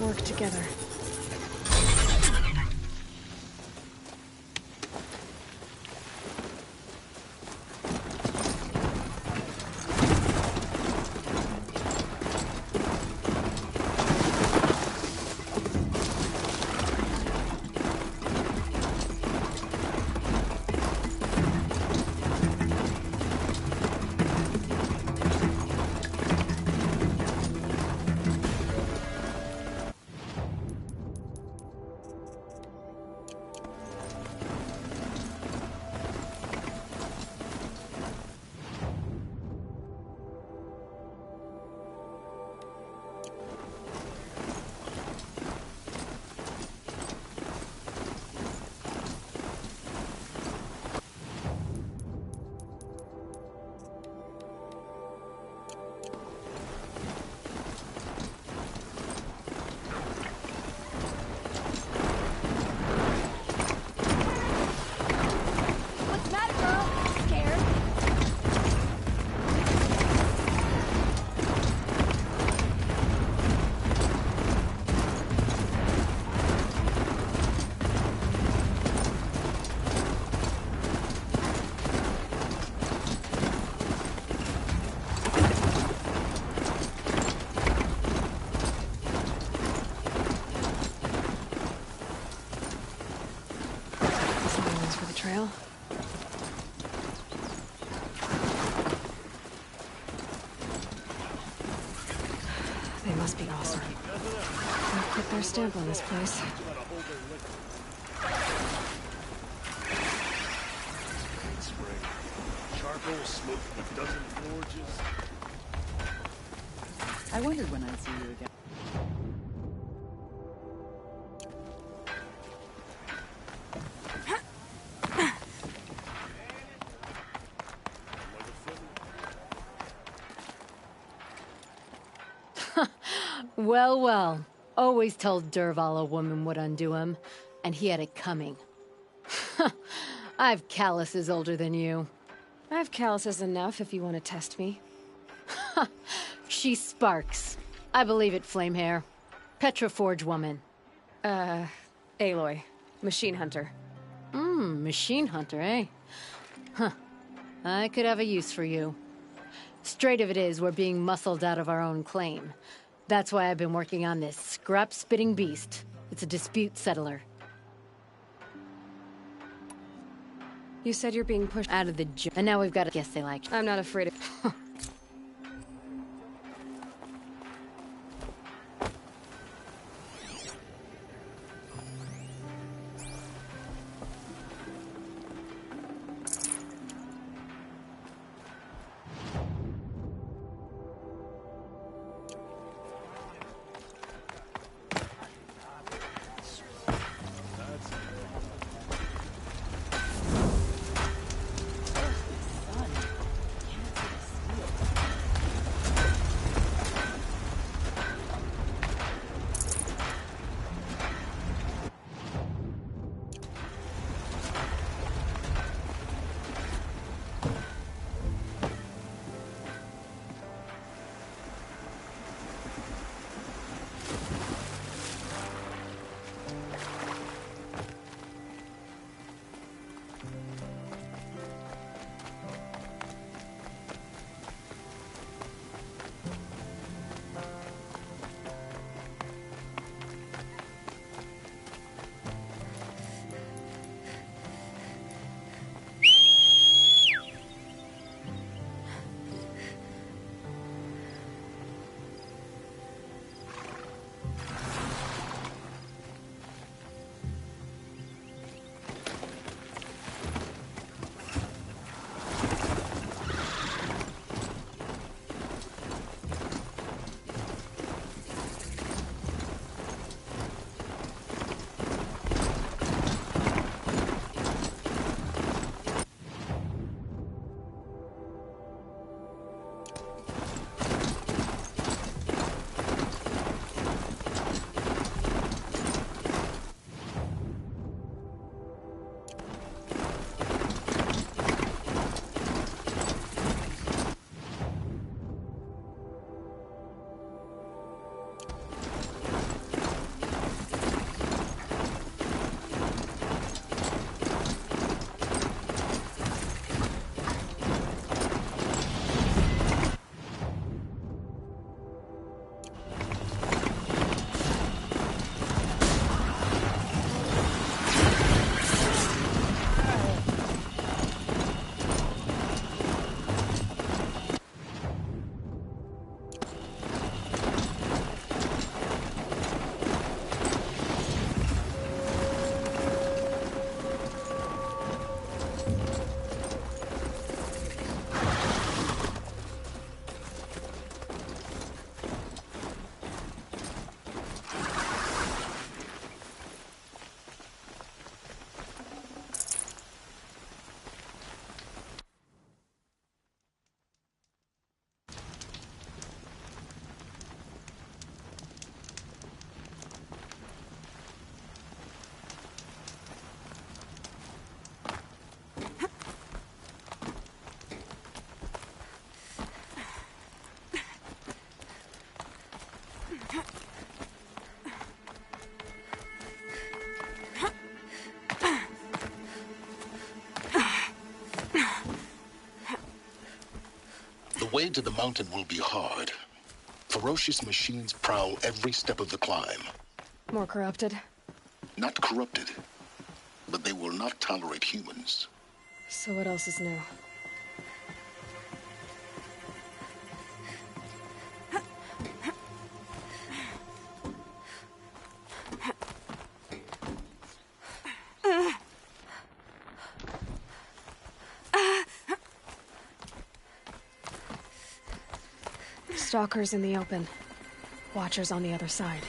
work together. Trail. They must be awesome. They'll put their stamp on this place. Charcoal smoke from a dozen forges. I wondered when I'd see you again. Well, well. Always told Dervahl a woman would undo him, and he had it coming. I've calluses older than you. I have calluses enough if you want to test me. She sparks. I believe it, Flamehair. Petroforge woman. Aloy. Machine hunter. Machine hunter, eh? Huh. I could have a use for you. Straight of it is, we're being muscled out of our own claim. That's why I've been working on this scrap-spitting beast. It's a dispute settler. You said you're being pushed Out of the and now we've got to guess they like. I'm not afraid of... way to the mountain will be hard. Ferocious machines prowl every step of the climb. More corrupted? Not corrupted, but they will not tolerate humans. So what else is new? Stalkers in the open. Watchers on the other side.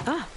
Ah.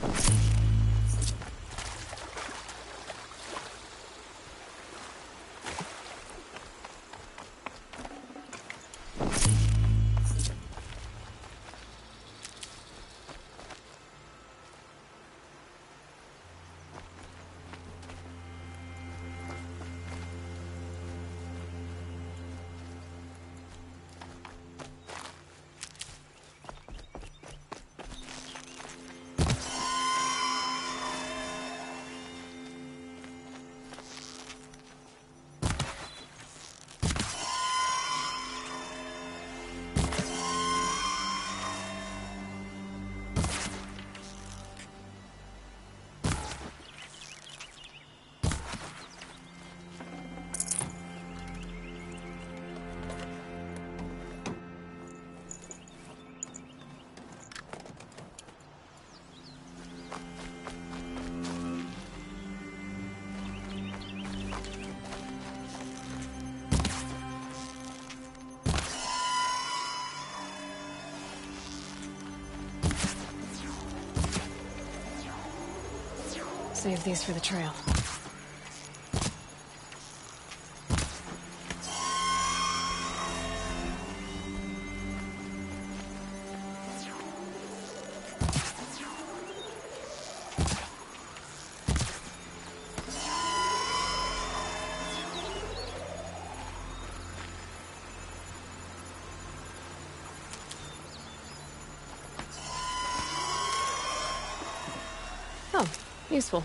Save these for the trail. Oh, useful.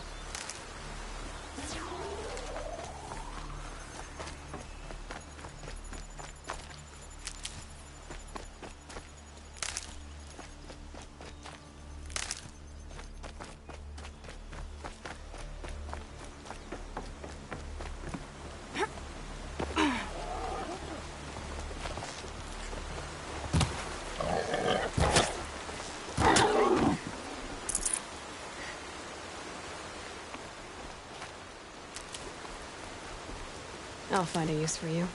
I'll find a use for you.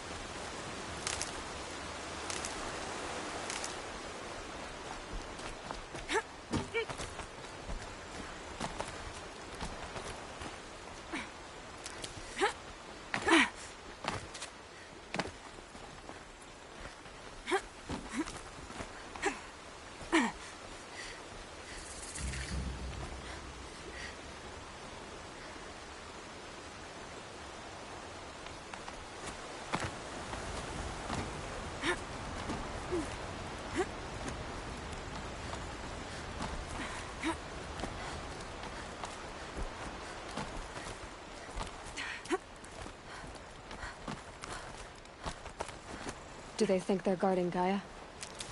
Do they think they're guarding Gaia?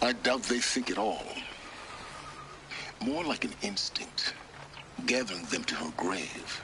I doubt they think at all. More like an instinct, gathering them to her grave.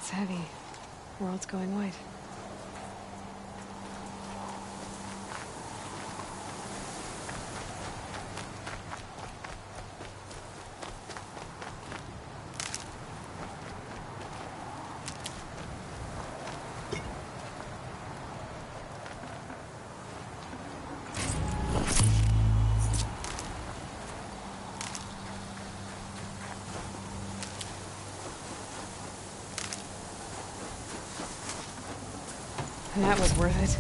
It's heavy. World's going white. That was worth it.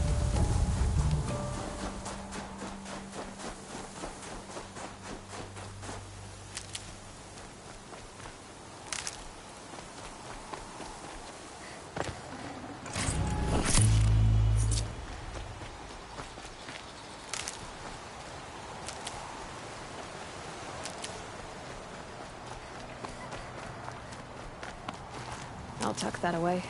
I'll tuck that away.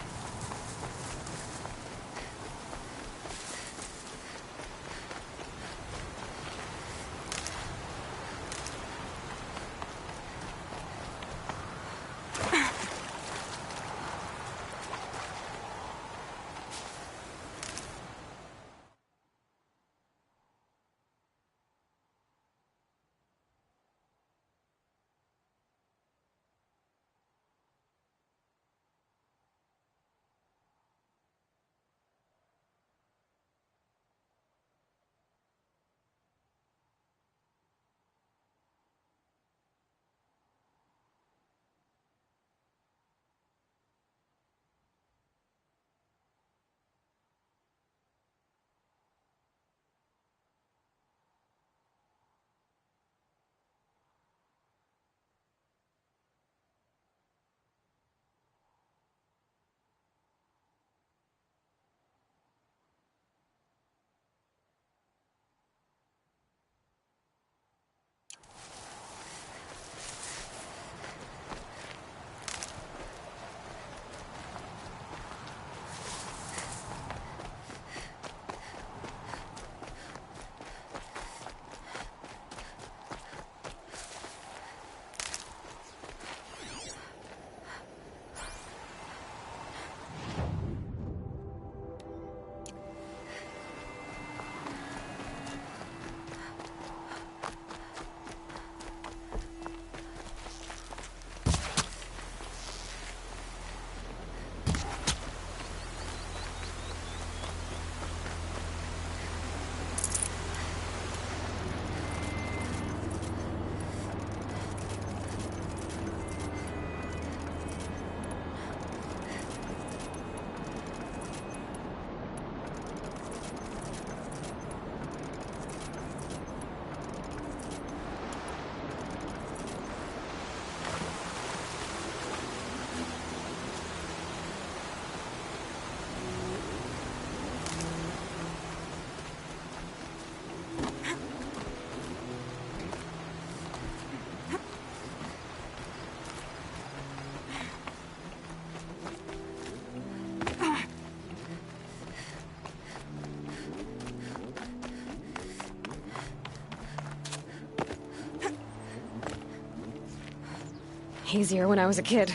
Easier when I was a kid.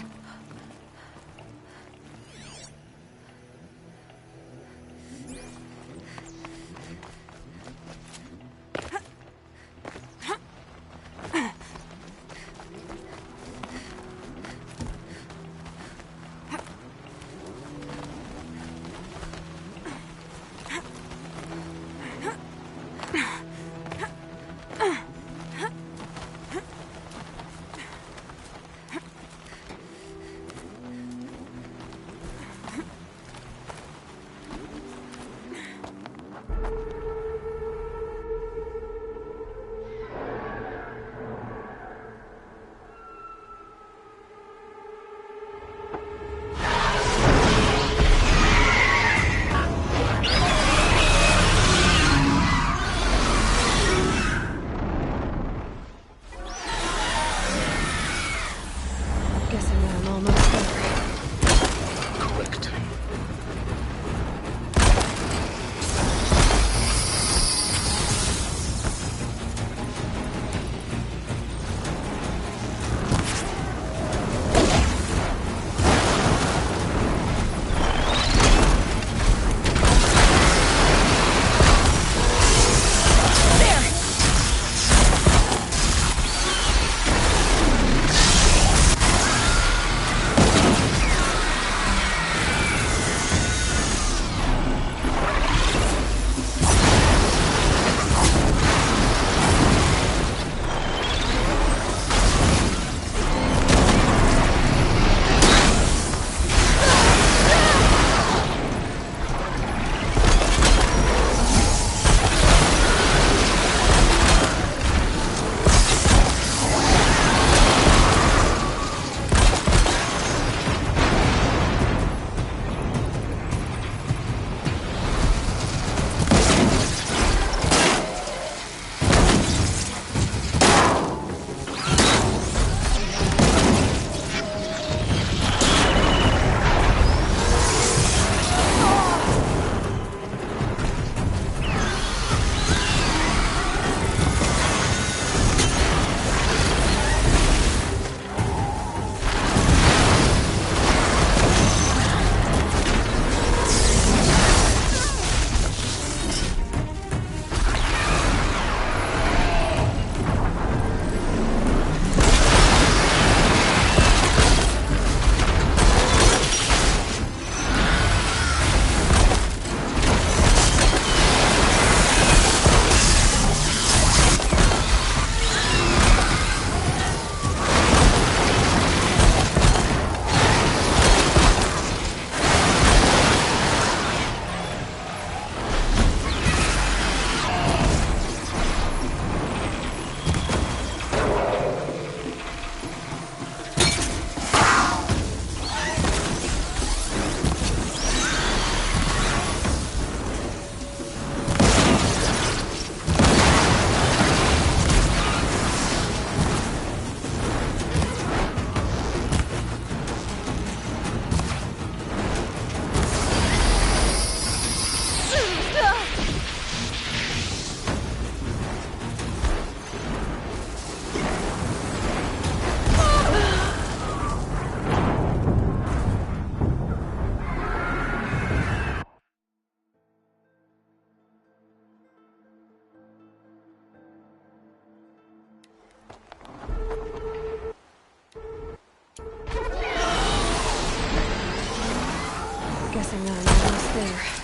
Guessing that I'm almost there.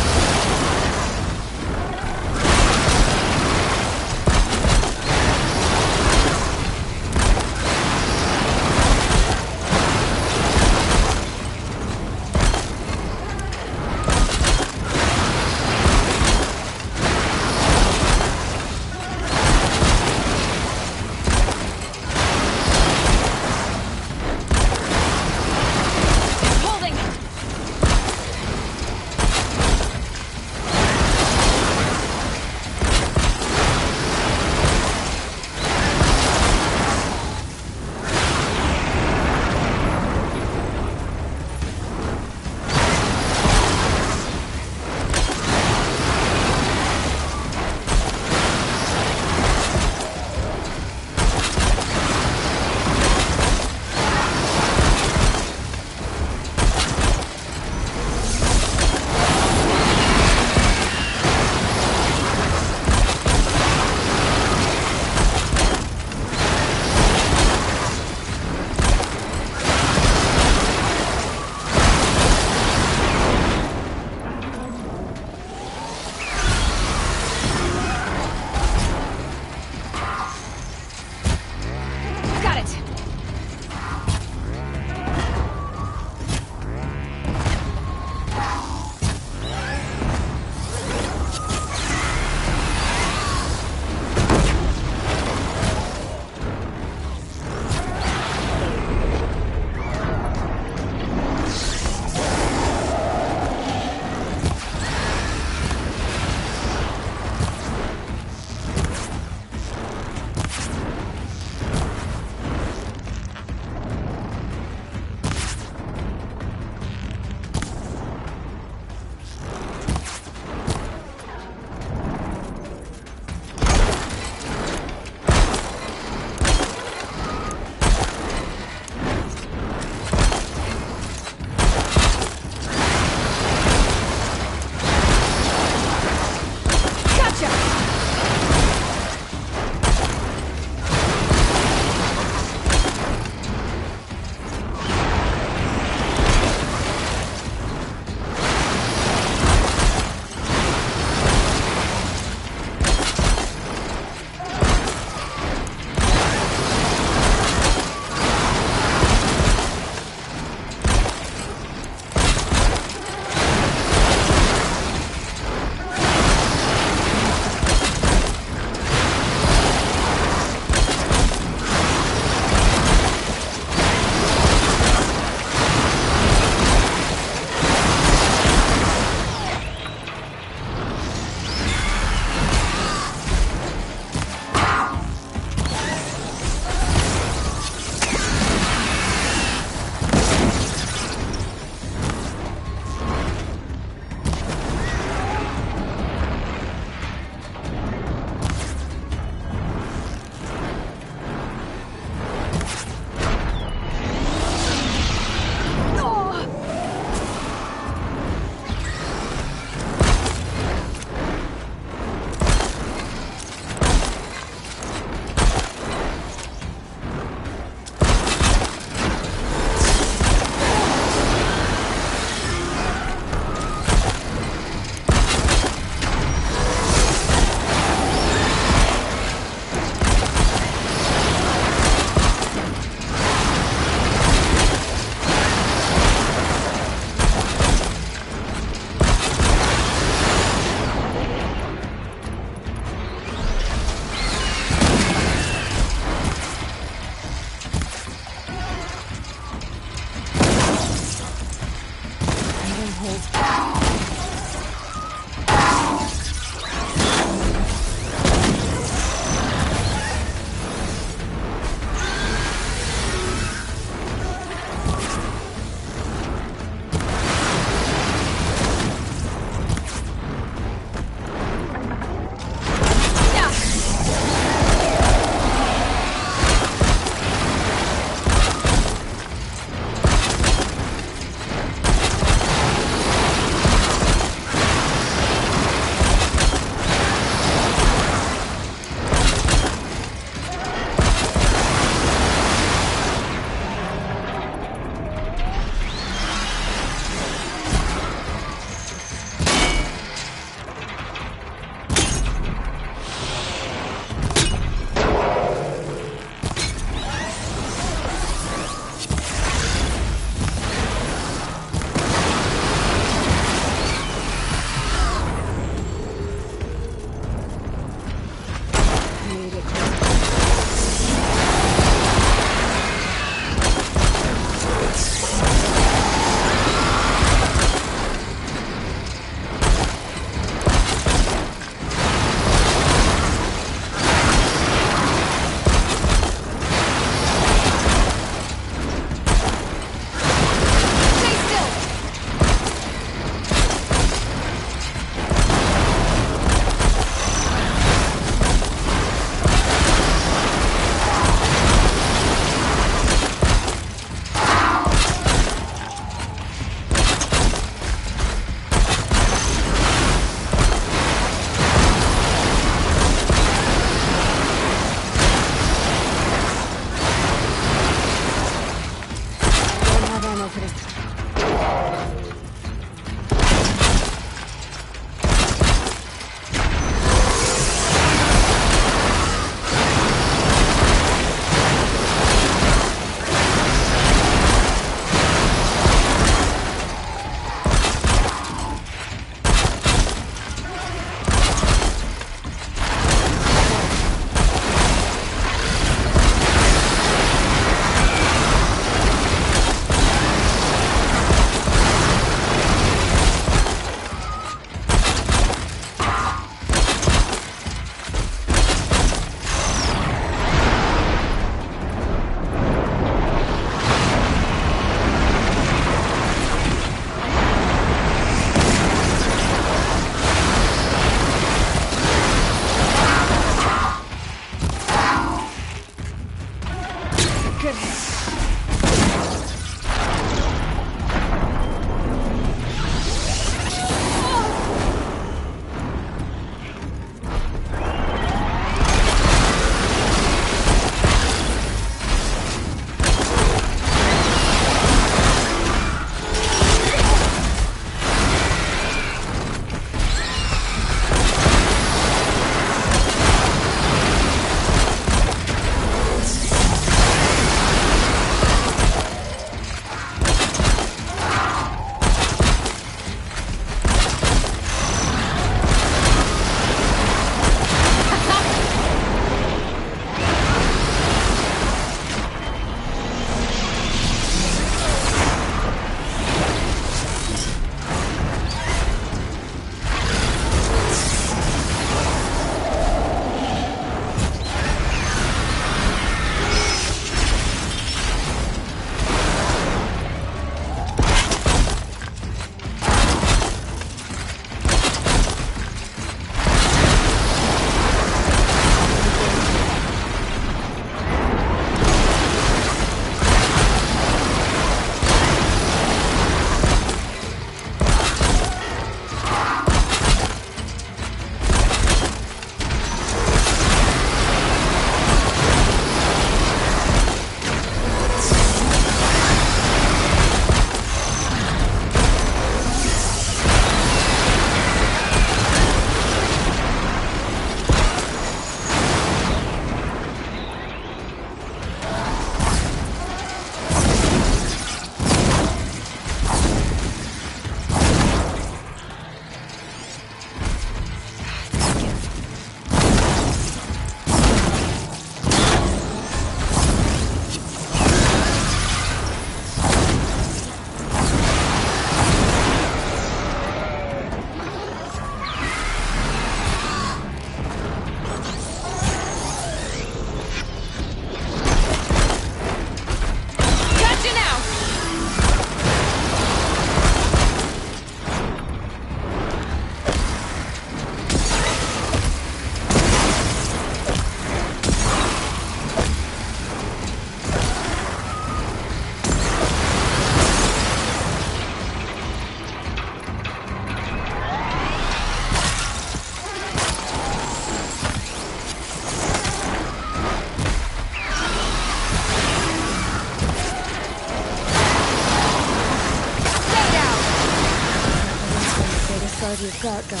card you've got, Gaia.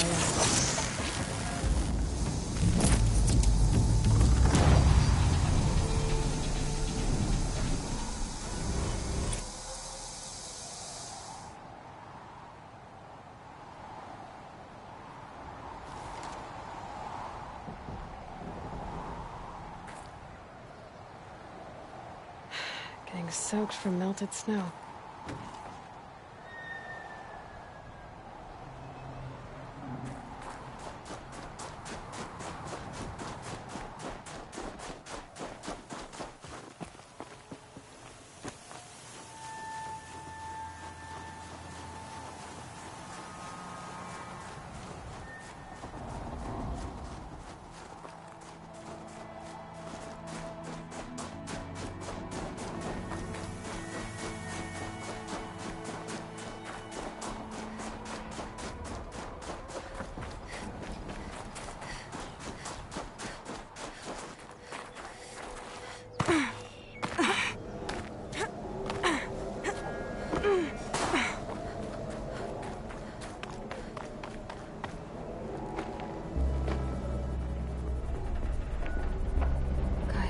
Getting soaked from melted snow.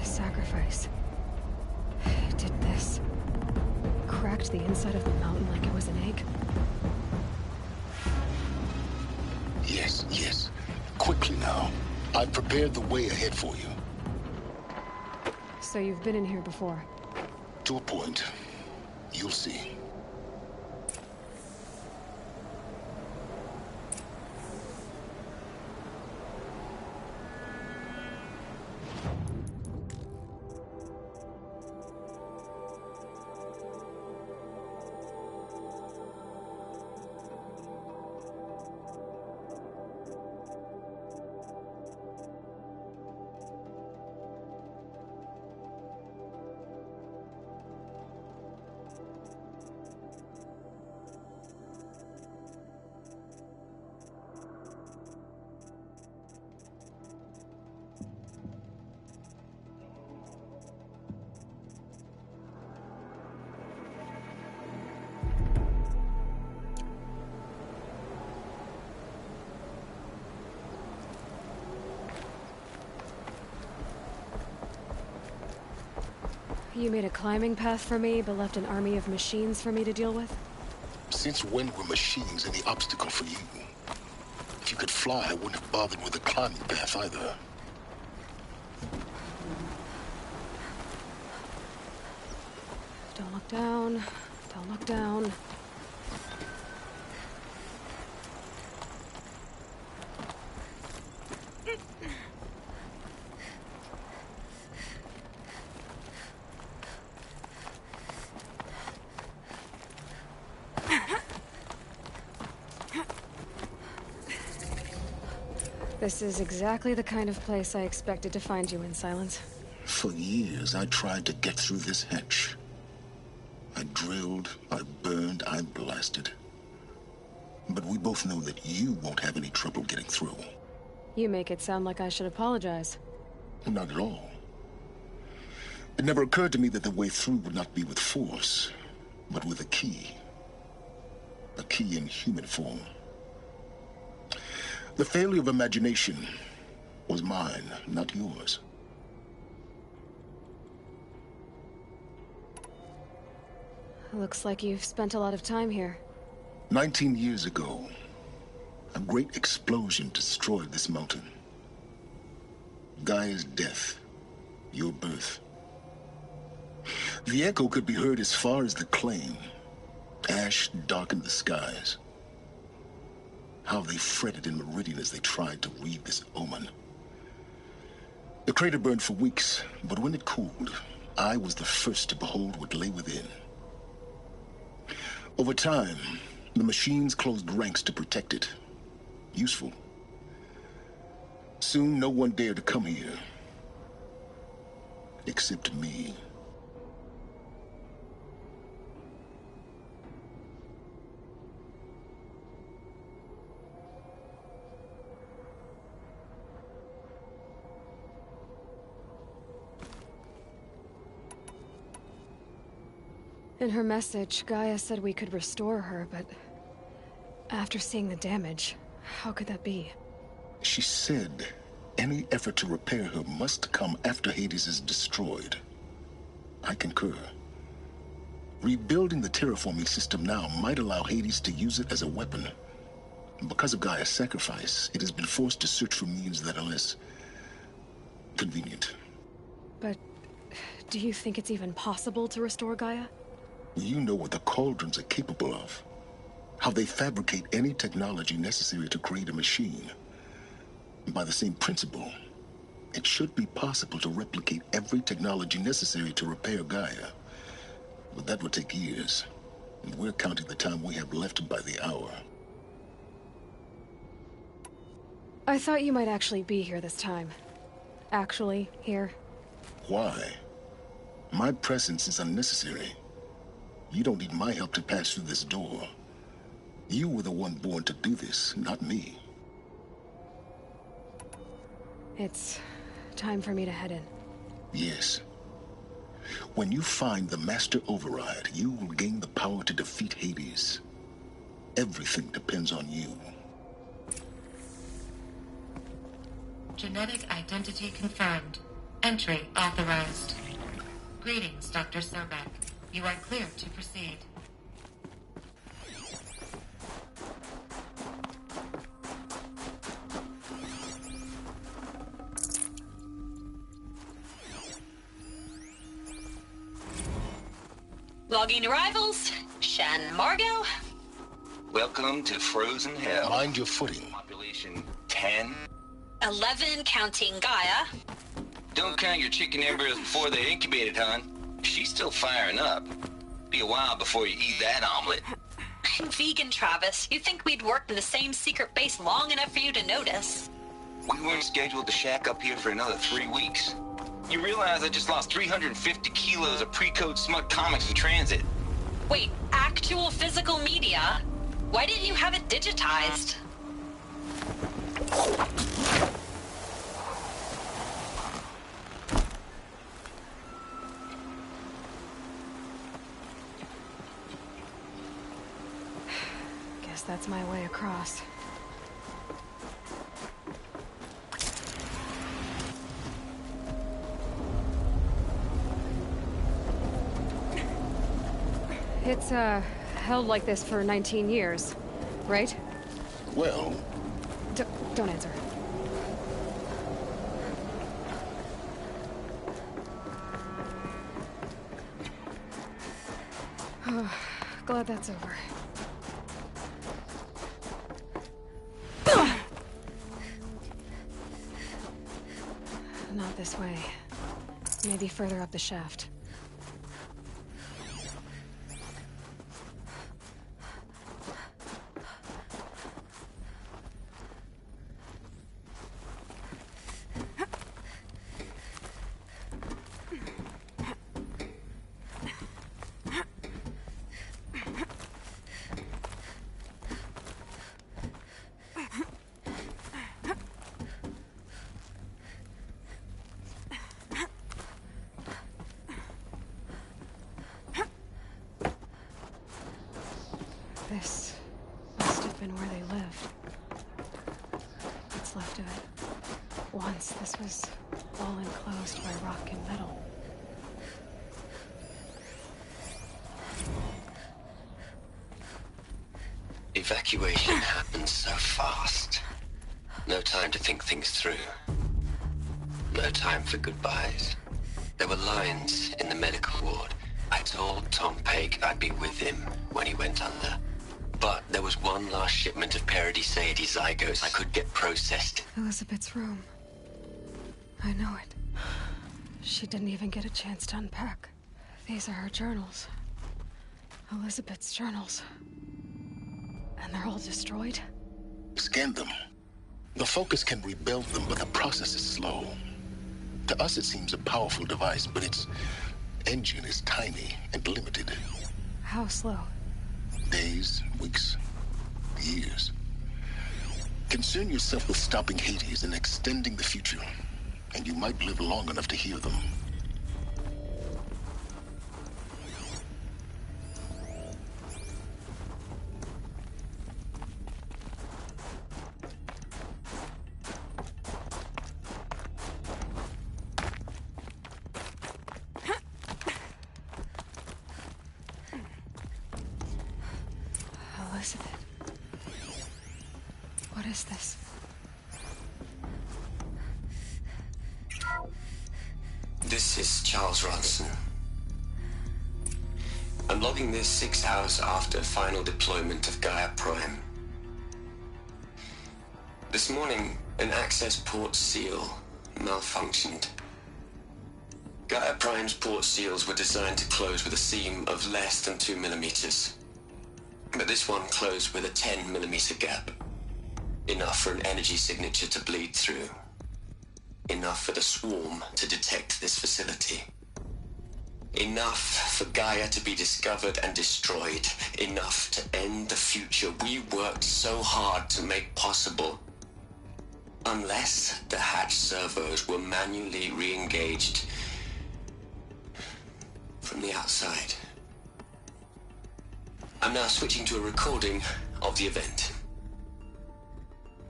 Sacrifice. It did this. Cracked the inside of the mountain like it was an egg. Yes, yes. Quickly now. I've prepared the way ahead for you. So you've been in here before? To a point. You'll see. You made a climbing path for me, but left an army of machines for me to deal with? Since when were machines any obstacle for you? If you could fly, I wouldn't have bothered with a climbing path either. Don't look down. Don't look down. This is exactly the kind of place I expected to find you in, Silence. For years, I tried to get through this hatch. I drilled, I burned, I blasted. But we both know that you won't have any trouble getting through. You make it sound like I should apologize. Not at all. It never occurred to me that the way through would not be with force, but with a key. A key in human form. The failure of imagination was mine, not yours. Looks like you've spent a lot of time here. 19 years ago, a great explosion destroyed this mountain. Gaia's death, your birth. The echo could be heard as far as the claim. Ash darkened the skies. How they fretted in Meridian as they tried to read this omen. The crater burned for weeks, but when it cooled, I was the first to behold what lay within. Over time, the machines closed ranks to protect it. Useful. Soon, no one dared to come here. Except me. In her message, Gaia said we could restore her, but after seeing the damage, How could that be? She said any effort to repair her must come after Hades is destroyed. I concur. Rebuilding the terraforming system now might allow Hades to use it as a weapon. Because of Gaia's sacrifice, it has been forced to search for means that are less convenient. But do you think it's even possible to restore Gaia? You know what the Cauldrons are capable of. How they fabricate any technology necessary to create a machine. By the same principle, it should be possible to replicate every technology necessary to repair Gaia. But that would take years. And we're counting the time we have left by the hour. I thought you might actually be here this time. Actually, here. Why? My presence is unnecessary. You don't need my help to pass through this door. You were the one born to do this, not me. It's time for me to head in. Yes. When you find the Master Override, you will gain the power to defeat Hades. Everything depends on you. Genetic identity confirmed. Entry authorized. Greetings, Dr. Sobek. You are clear to proceed. Logging arrivals. Shan Margot. Welcome to Frozen Hell. Mind your footing. Population 10. 11 counting Gaia. Don't count your chicken embryos before they're incubated, hon. She's still firing up. Be a while before you eat that omelet. Vegan Travis, you think we'd worked in the same secret base long enough for you to notice? We weren't scheduled to shack up here for another 3 weeks. You realize I just lost 350 kilos of pre-code smut comics in transit. Wait, actual physical media? Why didn't you have it digitized? Guess that's my way across. It's, held like this for 19 years, right? Well, Don't answer. Glad that's over. Not this way. Maybe further up the shaft. This must have been where they lived. What's left of it. Once this was all enclosed by rock and metal. Evacuation happened so fast. No time to think things through. No time for goodbyes. There were lines in the medical ward. I told Tom Pake I'd be with him when he went under. But there was one last shipment of Paradiseidae zygotes I could get processed. Elizabeth's room. I know it. She didn't even get a chance to unpack. These are her journals. Elizabeth's journals. And they're all destroyed? scan them. The Focus can rebuild them, but the process is slow. To us, it seems a powerful device, but its engine is tiny and limited. How slow? Days, weeks, years. Concern yourself with stopping Hades and extending the future, and you might live long enough to hear them. Elizabeth. What is this? This is Charles Ronson. I'm logging this 6 hours after final deployment of Gaia Prime. This morning, an access port seal malfunctioned. Gaia Prime's port seals were designed to close with a seam of less than 2 millimeters. But this one closed with a 10 millimeter gap. Enough for an energy signature to bleed through. Enough for the swarm to detect this facility. Enough for Gaia to be discovered and destroyed. Enough to end the future we worked so hard to make possible. Unless the hatch servos were manually re-engaged from the outside. I'm now switching to a recording of the event.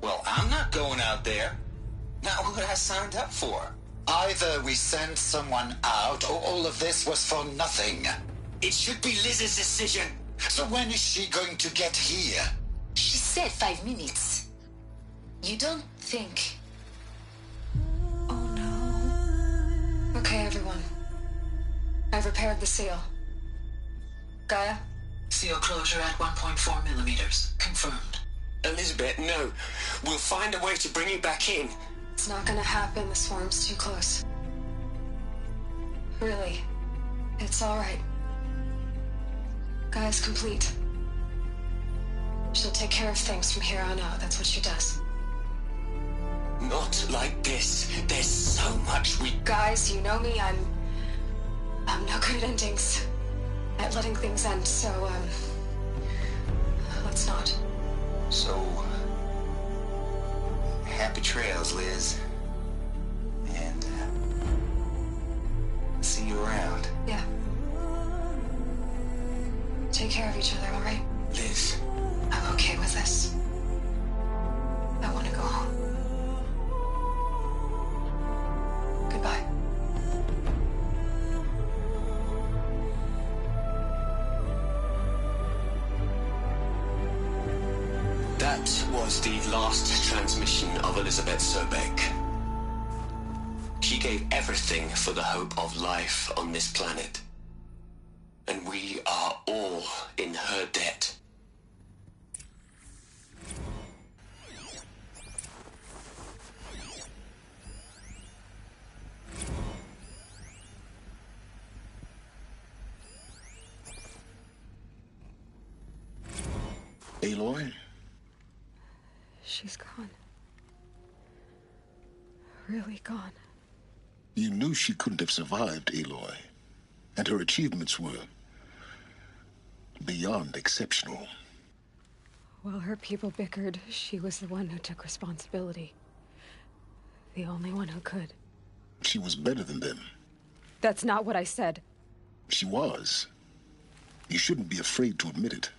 Well, I'm not going out there. Not what I signed up for. Either we sent someone out, or all of this was for nothing. It should be Liz's decision. So when is she going to get here? She said 5 minutes. You don't think... Oh no. Okay, everyone. I've repaired the seal. Gaia? Seal closure at 1.4 millimeters. Confirmed. Elizabeth, no. We'll find a way to bring you back in. It's not gonna happen. The swarm's too close. Really. It's alright. Gaia's complete. She'll take care of things from here on out. That's what she does. Not like this. There's so much we... Guys, you know me. I'm no good at endings. At letting things end, so, let's not. So, happy trails, Liz. And, see you around. Yeah. Take care of each other, all right? Liz. I'm okay with this. I want to go home. Goodbye. That was the last transmission of Elizabeth Sobeck. She gave everything for the hope of life on this planet. And we are all in her debt. Aloy? She's gone. Really gone. You knew she couldn't have survived, Aloy. And her achievements were beyond exceptional. While her people bickered, she was the one who took responsibility. The only one who could. She was better than them. That's not what I said. She was. You shouldn't be afraid to admit it.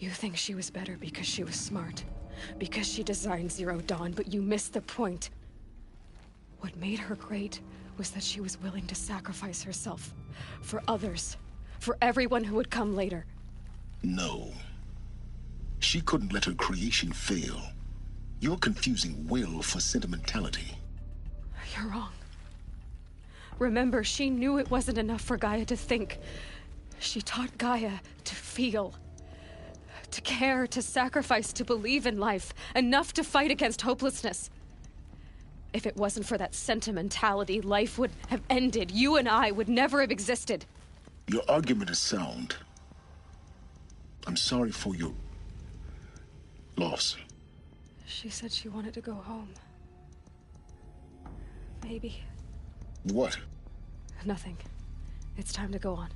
You think she was better because she was smart, because she designed Zero Dawn, but you missed the point. What made her great was that she was willing to sacrifice herself for others, for everyone who would come later. No. She couldn't let her creation fail. You're confusing will for sentimentality. You're wrong. Remember, she knew it wasn't enough for Gaia to think. She taught Gaia to feel. To care, to sacrifice, to believe in life. Enough to fight against hopelessness. If it wasn't for that sentimentality, life would have ended. You and I would never have existed. Your argument is sound. I'm sorry for your loss. She said she wanted to go home. Maybe. What? Nothing. It's time to go on.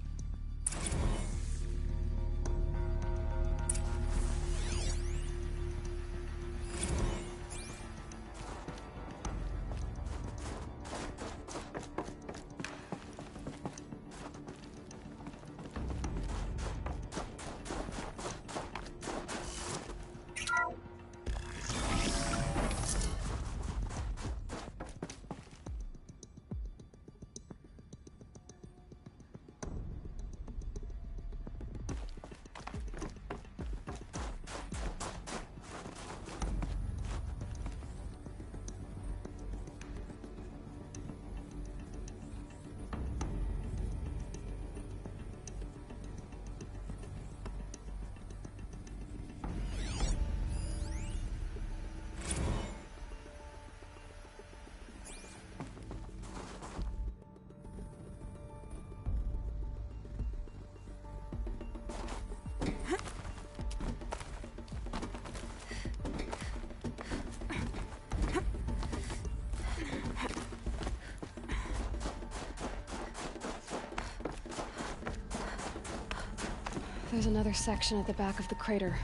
There's another section at the back of the crater.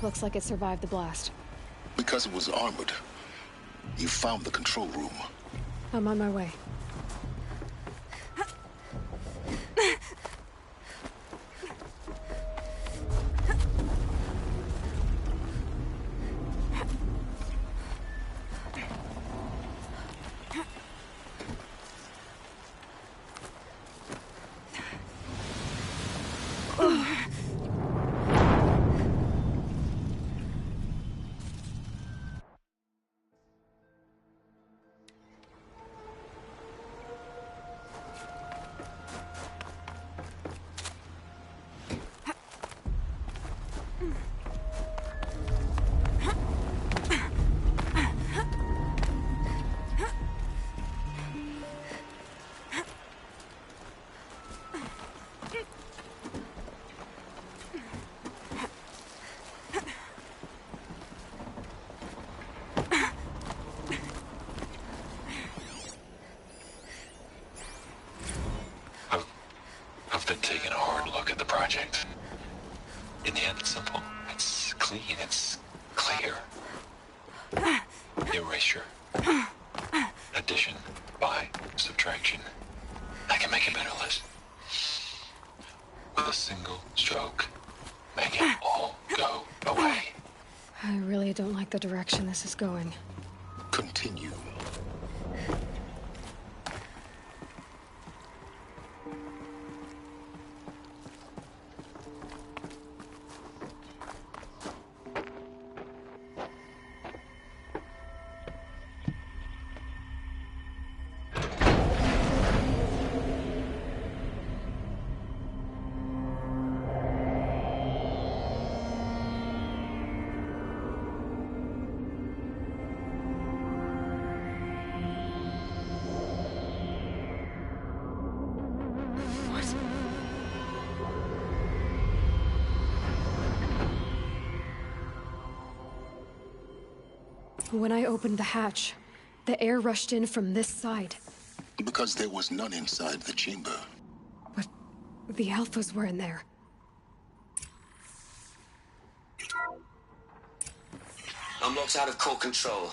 Looks like it survived the blast. Because it was armored. You found the control room. I'm on my way. I've been taking a hard look at the project. In the end, it's simple. It's clean. It's clear. Erasure. Addition. By. Subtraction. I can make a better list. With a single stroke. Make it all go away. I really don't like the direction this is going. Continue. When I opened the hatch, the air rushed in from this side. Because there was none inside the chamber. But the Alphas were in there. I'm locked out of core control.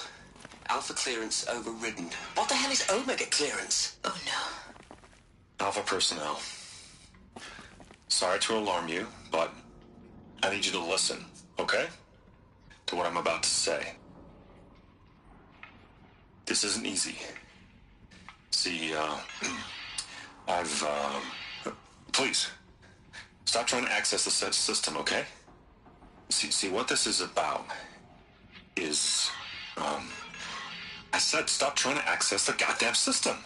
Alpha clearance overridden. What the hell is Omega clearance? Oh no. Alpha personnel. Sorry to alarm you, but I need you to listen, okay? To what I'm about to say. This isn't easy. See, please, stop trying to access the system, okay? See, what this is about is, I said stop trying to access the goddamn system.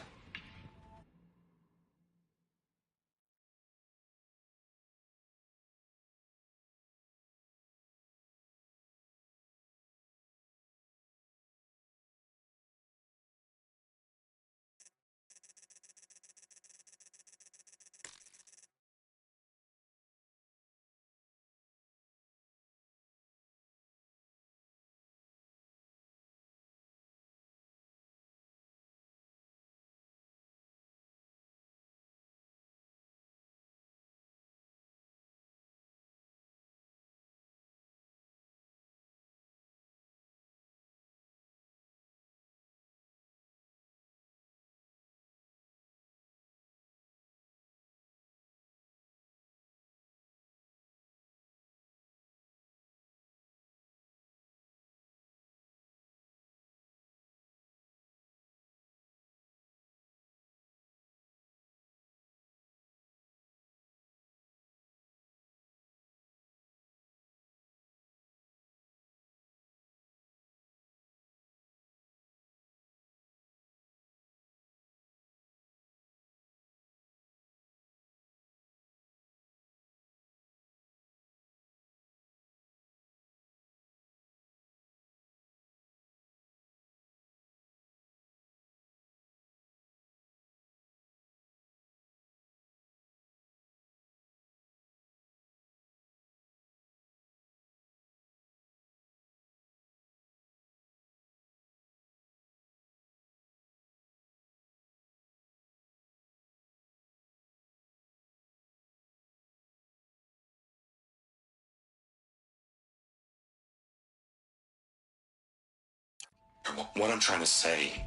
What I'm trying to say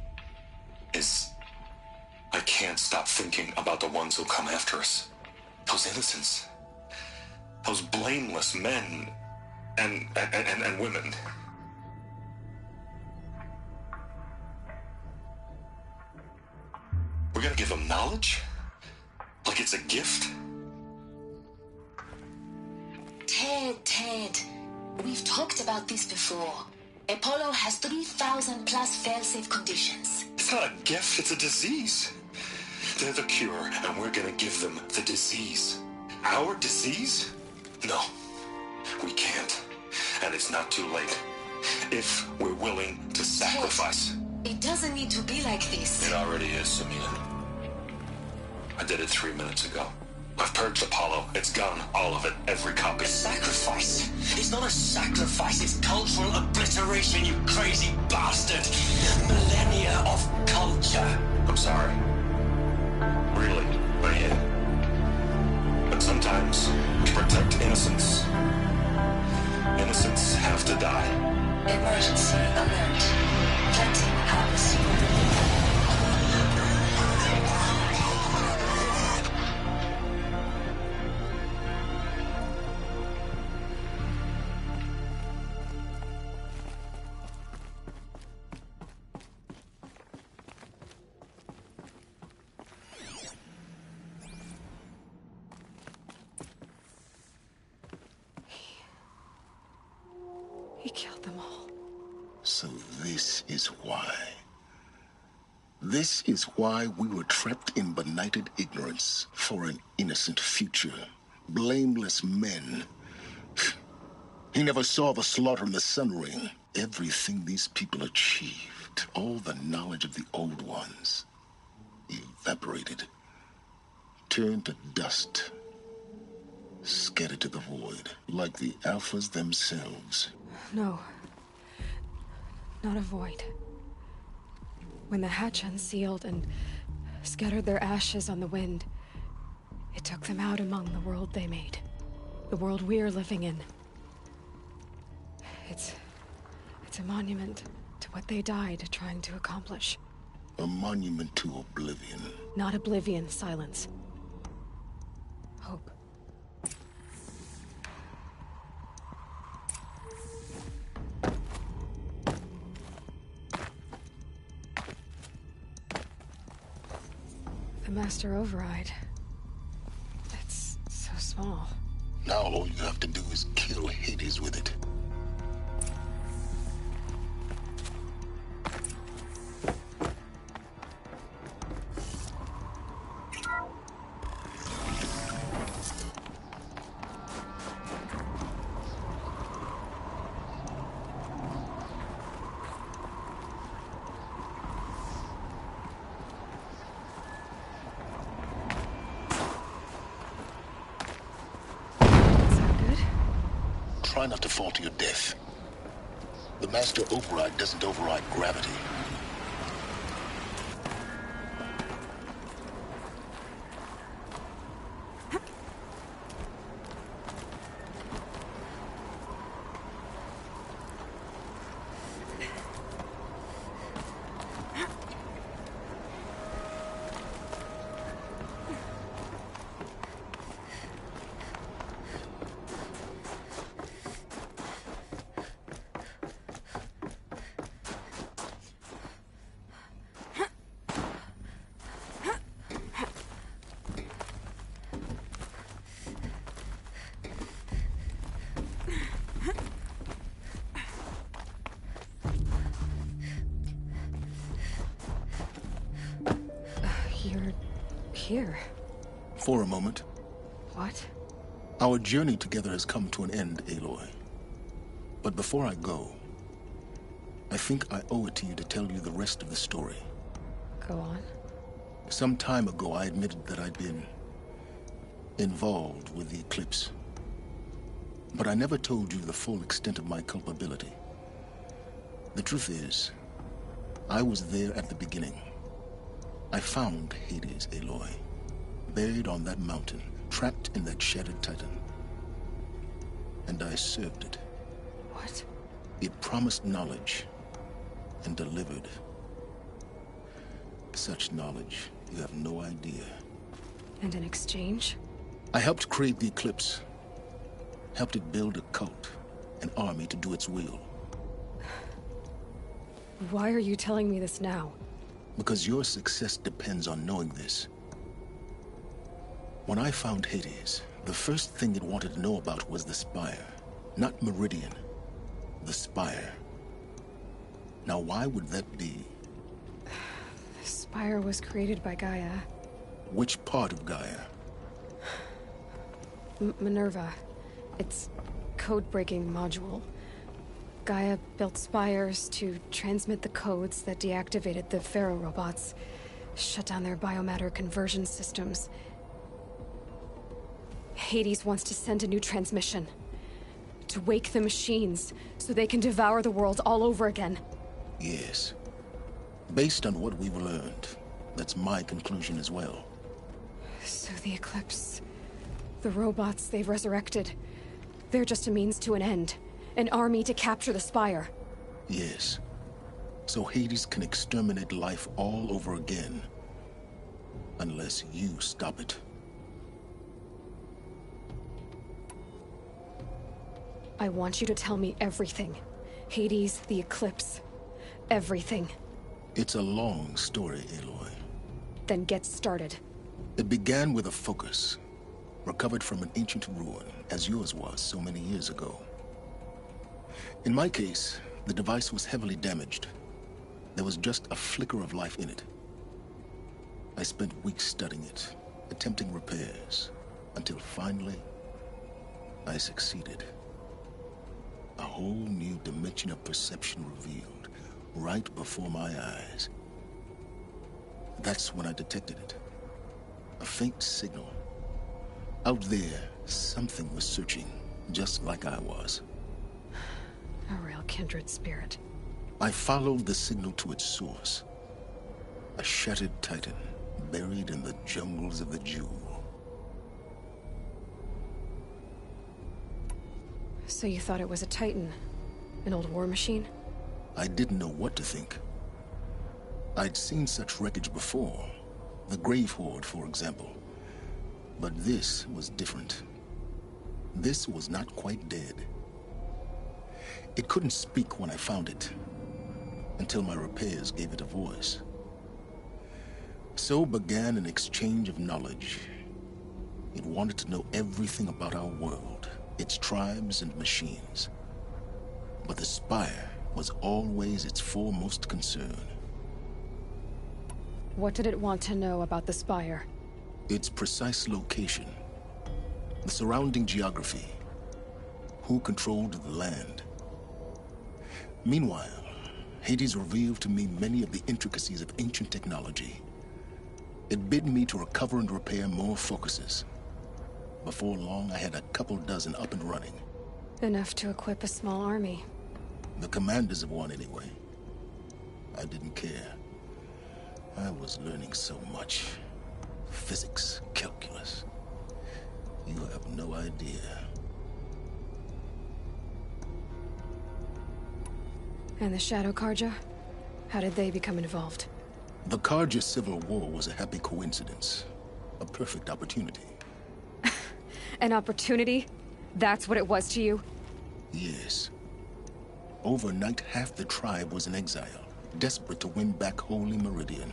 is I can't stop thinking about the ones who'll come after us. Those innocents. Those blameless men and women. We're gonna give them knowledge? Like it's a gift? Ted, we've talked about this before. Apollo has 3,000 plus fail-safe conditions. It's not a gift, it's a disease. They're the cure, and we're gonna give them the disease. Our disease? No, we can't. And it's not too late. If we're willing to sacrifice. It doesn't need to be like this. It already is, Samina. I did it 3 minutes ago. I've purged Apollo. It's gone. All of it. Every copy. A sacrifice? It's not a sacrifice. It's cultural obliteration, you crazy bastard. Millennia of culture. I'm sorry. Really, I am. But sometimes, to protect innocence, innocents have to die. Emergency alert. Planting harvest. He killed them all. So this is why. This is why we were trapped in benighted ignorance for an innocent future. Blameless men. He never saw the slaughter in the Sun Ring. Everything these people achieved, all the knowledge of the old ones, evaporated, turned to dust, scattered to the void, like the Alphas themselves. No. Not a void. When the hatch unsealed and scattered their ashes on the wind, it took them out among the world they made. The world we're living in. It's a monument to what they died trying to accomplish. A monument to oblivion. Not oblivion, Silence. Hope. The Master Override. It's so small. Now all you have to do is kill Hades with it. Try not to fall to your death. The Master Override doesn't override gravity. Here. For a moment. What? Our journey together has come to an end, Aloy. But before I go, I think I owe it to you to tell you the rest of the story. Go on. Some time ago, I admitted that I'd been involved with the Eclipse. But I never told you the full extent of my culpability. The truth is, I was there at the beginning. I found Hades, Aloy, buried on that mountain, trapped in that shattered titan. And I served it. What? It promised knowledge. and delivered. Such knowledge, you have no idea. And in exchange? I helped create the Eclipse. Helped it build a cult, an army to do its will. Why are you telling me this now? Because your success depends on knowing this. When I found Hades, the first thing it wanted to know about was the Spire. Not Meridian. The Spire. Now why would that be? The Spire was created by Gaia. Which part of Gaia? Minerva. It's code-breaking module. Gaia built spires to transmit the codes that deactivated the Pharaoh robots, shut down their biomatter conversion systems. Hades wants to send a new transmission. To wake the machines, so they can devour the world all over again. Yes. Based on what we've learned, that's my conclusion as well. So the Eclipse... the robots they've resurrected... they're just a means to an end. An army to capture the Spire. Yes. So Hades can exterminate life all over again. Unless you stop it. I want you to tell me everything. Hades, the Eclipse. Everything. It's a long story, Aloy. Then get started. It began with a focus. Recovered from an ancient ruin, as yours was so many years ago. In my case, the device was heavily damaged. There was just a flicker of life in it. I spent weeks studying it, attempting repairs, until finally, I succeeded. A whole new dimension of perception revealed, right before my eyes. That's when I detected it. A faint signal. Out there, something was searching, just like I was. A real kindred spirit. I followed the signal to its source. A shattered titan, buried in the jungles of the Jewel. So you thought it was a Titan? An old war machine? I didn't know what to think. I'd seen such wreckage before. The Grave Horde, for example. But this was different. This was not quite dead. It couldn't speak when I found it, until my repairs gave it a voice. So began an exchange of knowledge. It wanted to know everything about our world, its tribes and machines. But the Spire was always its foremost concern. What did it want to know about the Spire? Its precise location, the surrounding geography, who controlled the land. Meanwhile, Hades revealed to me many of the intricacies of ancient technology. It bid me to recover and repair more focuses. Before long, I had a couple dozen up and running. Enough to equip a small army. The commanders of one, anyway. I didn't care. I was learning so much. Physics, calculus. You have no idea. And the Shadow Carja? How did they become involved? The Carja Civil War was a happy coincidence. A perfect opportunity. An opportunity? That's what it was to you? Yes. Overnight, half the tribe was in exile, desperate to win back Holy Meridian.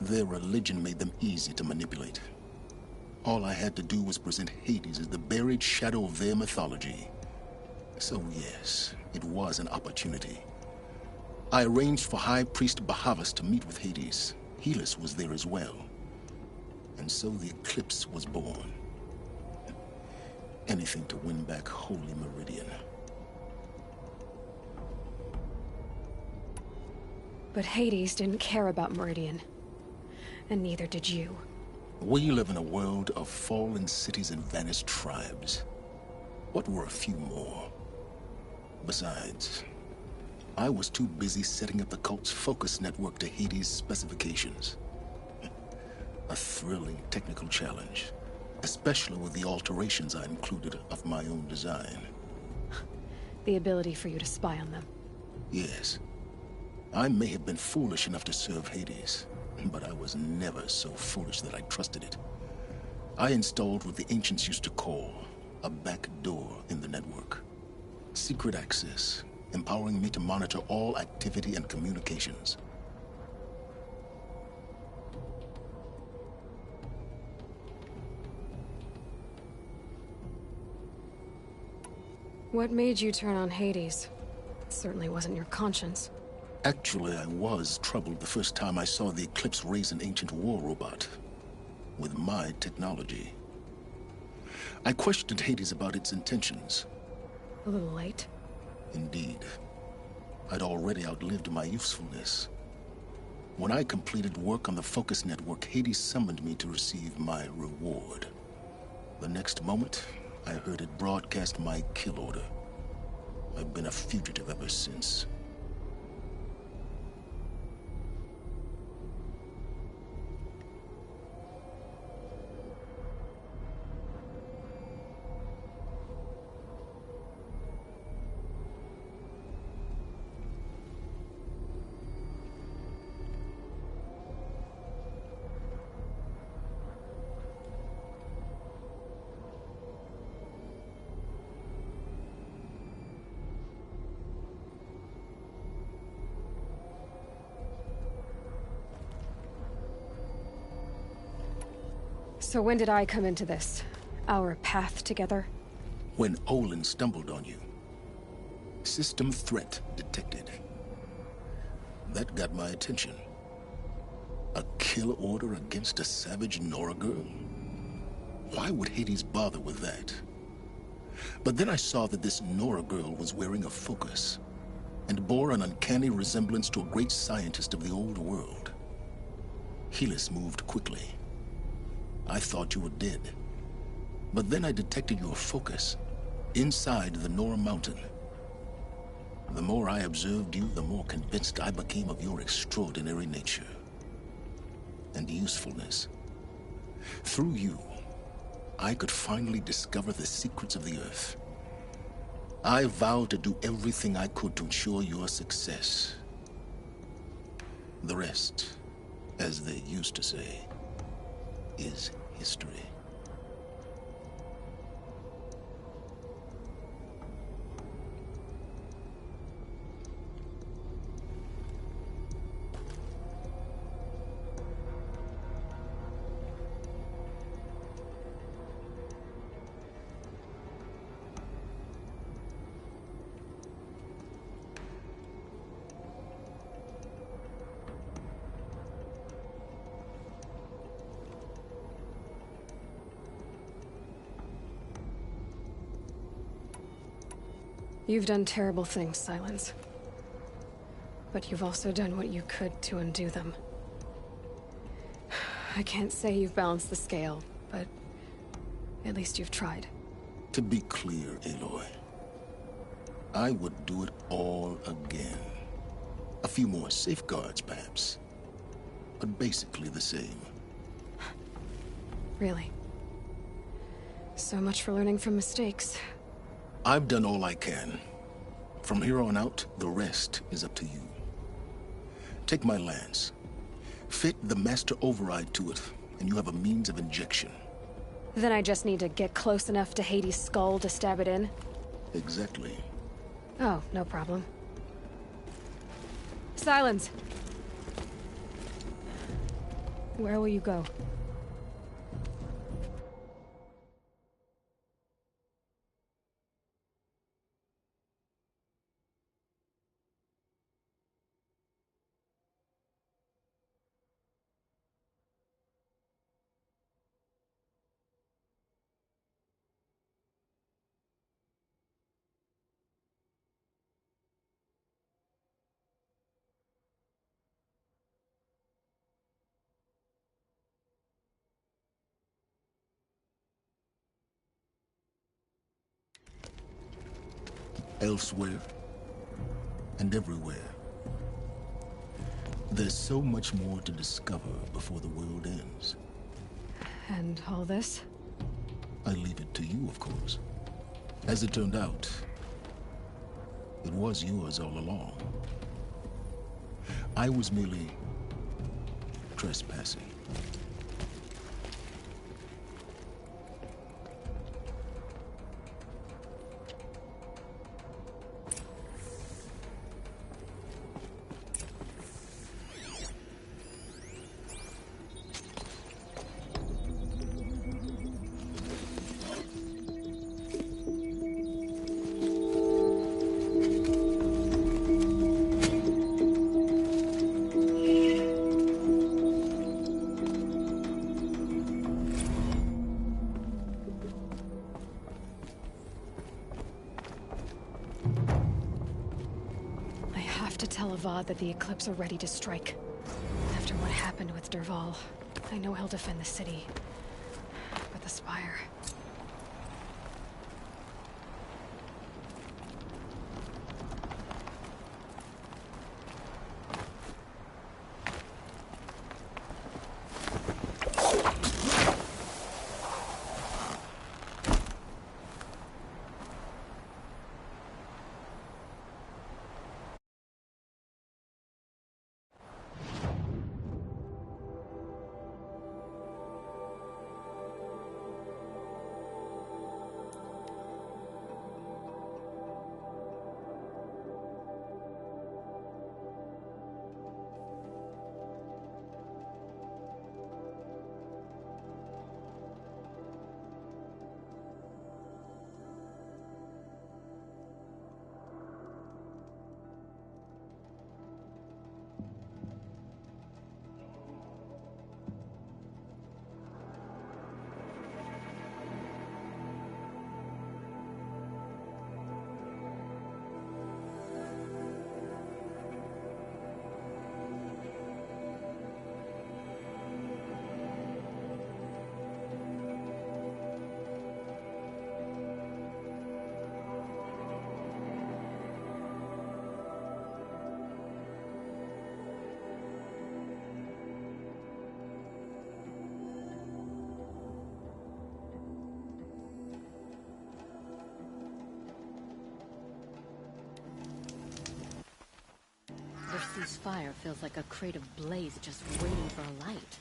Their religion made them easy to manipulate. All I had to do was present Hades as the buried shadow of their mythology. So yes, it was an opportunity. I arranged for High Priest Bahavas to meet with Hades. Helis was there as well. And so the Eclipse was born. Anything to win back Holy Meridian. But Hades didn't care about Meridian. And neither did you. We live in a world of fallen cities and vanished tribes. What were a few more? Besides, I was too busy setting up the cult's focus network to Hades' specifications. A thrilling technical challenge, especially with the alterations I included of my own design. The ability for you to spy on them. Yes. I may have been foolish enough to serve Hades, but I was never so foolish that I trusted it. I installed what the ancients used to call a back door in the network. Secret access, empowering me to monitor all activity and communications. What made you turn on Hades? It certainly wasn't your conscience. Actually, I was troubled the first time I saw the Eclipse raise an ancient war robot with my technology. I questioned Hades about its intentions. A little late. Indeed. I'd already outlived my usefulness. When I completed work on the Focus Network, Hades summoned me to receive my reward. The next moment, I heard it broadcast my kill order. I've been a fugitive ever since. So when did I come into this? Our path together? When Olin stumbled on you. System threat detected. That got my attention. A kill order against a savage Nora girl? Why would Hades bother with that? But then I saw that this Nora girl was wearing a focus, and bore an uncanny resemblance to a great scientist of the old world. Helis moved quickly. I thought you were dead. But then I detected your focus inside the Nora Mountain. The more I observed you, the more convinced I became of your extraordinary nature and usefulness. Through you, I could finally discover the secrets of the Earth. I vowed to do everything I could to ensure your success. The rest, as they used to say, is history. You've done terrible things, Silence. But you've also done what you could to undo them. I can't say you've balanced the scale, but at least you've tried. To be clear, Aloy, I would do it all again. A few more safeguards, perhaps. But basically the same. Really? So much for learning from mistakes. I've done all I can. From here on out, the rest is up to you. Take my lance. Fit the master override to it, and you have a means of injection. Then I just need to get close enough to Hades' skull to stab it in? Exactly. Oh, no problem. Silence! Where will you go? Elsewhere and everywhere. There's so much more to discover before the world ends. And all this? I leave it to you, of course. As it turned out, it was yours all along. I was merely trespassing. Tell Avad that the Eclipse are ready to strike. After what happened with Dervahl, I know he'll defend the city. But the Spire... This fire feels like a crate of blaze just waiting for a light.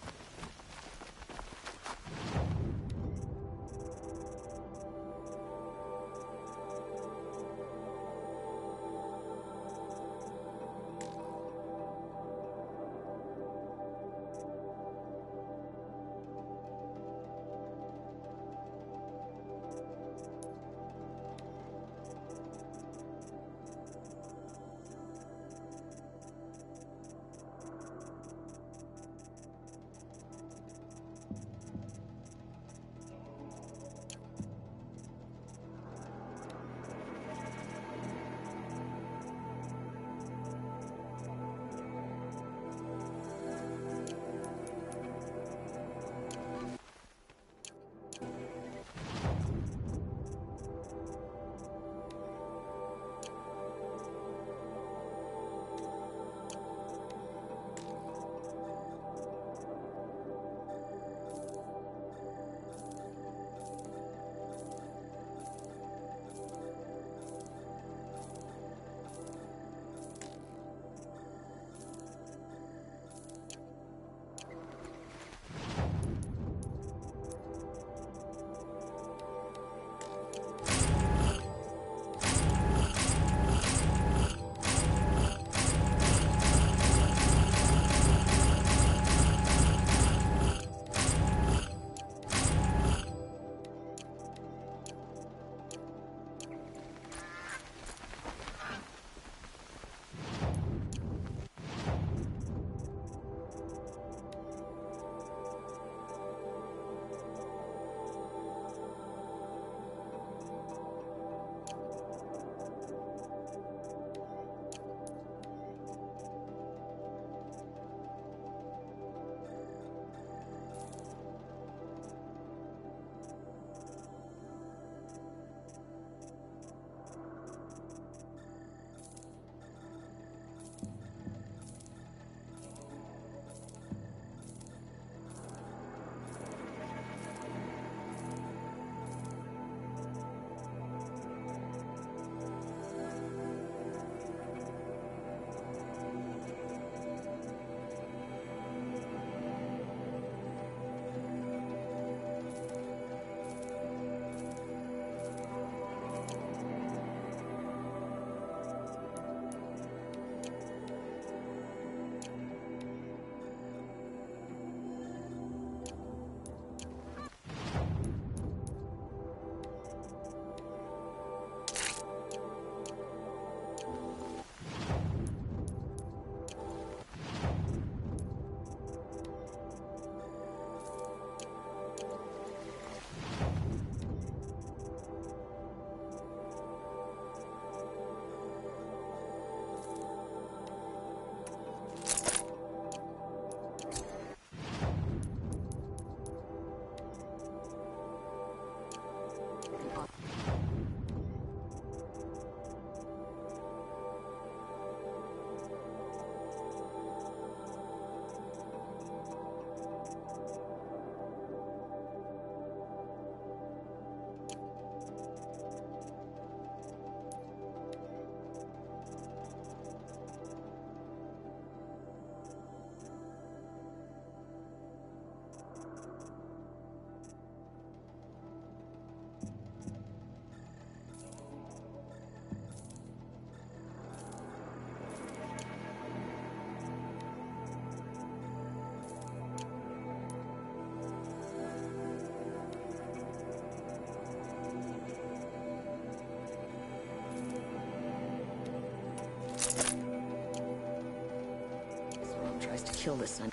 tries to kill this son.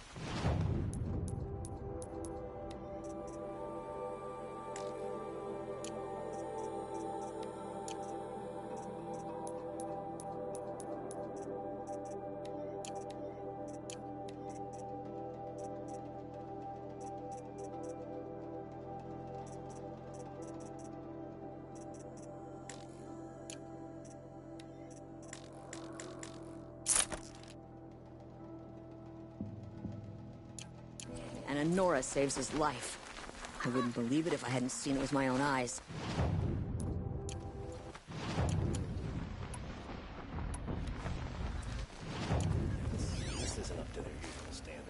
And Nora saves his life. I wouldn't believe it if I hadn't seen it with my own eyes. This isn't up to their usual standard.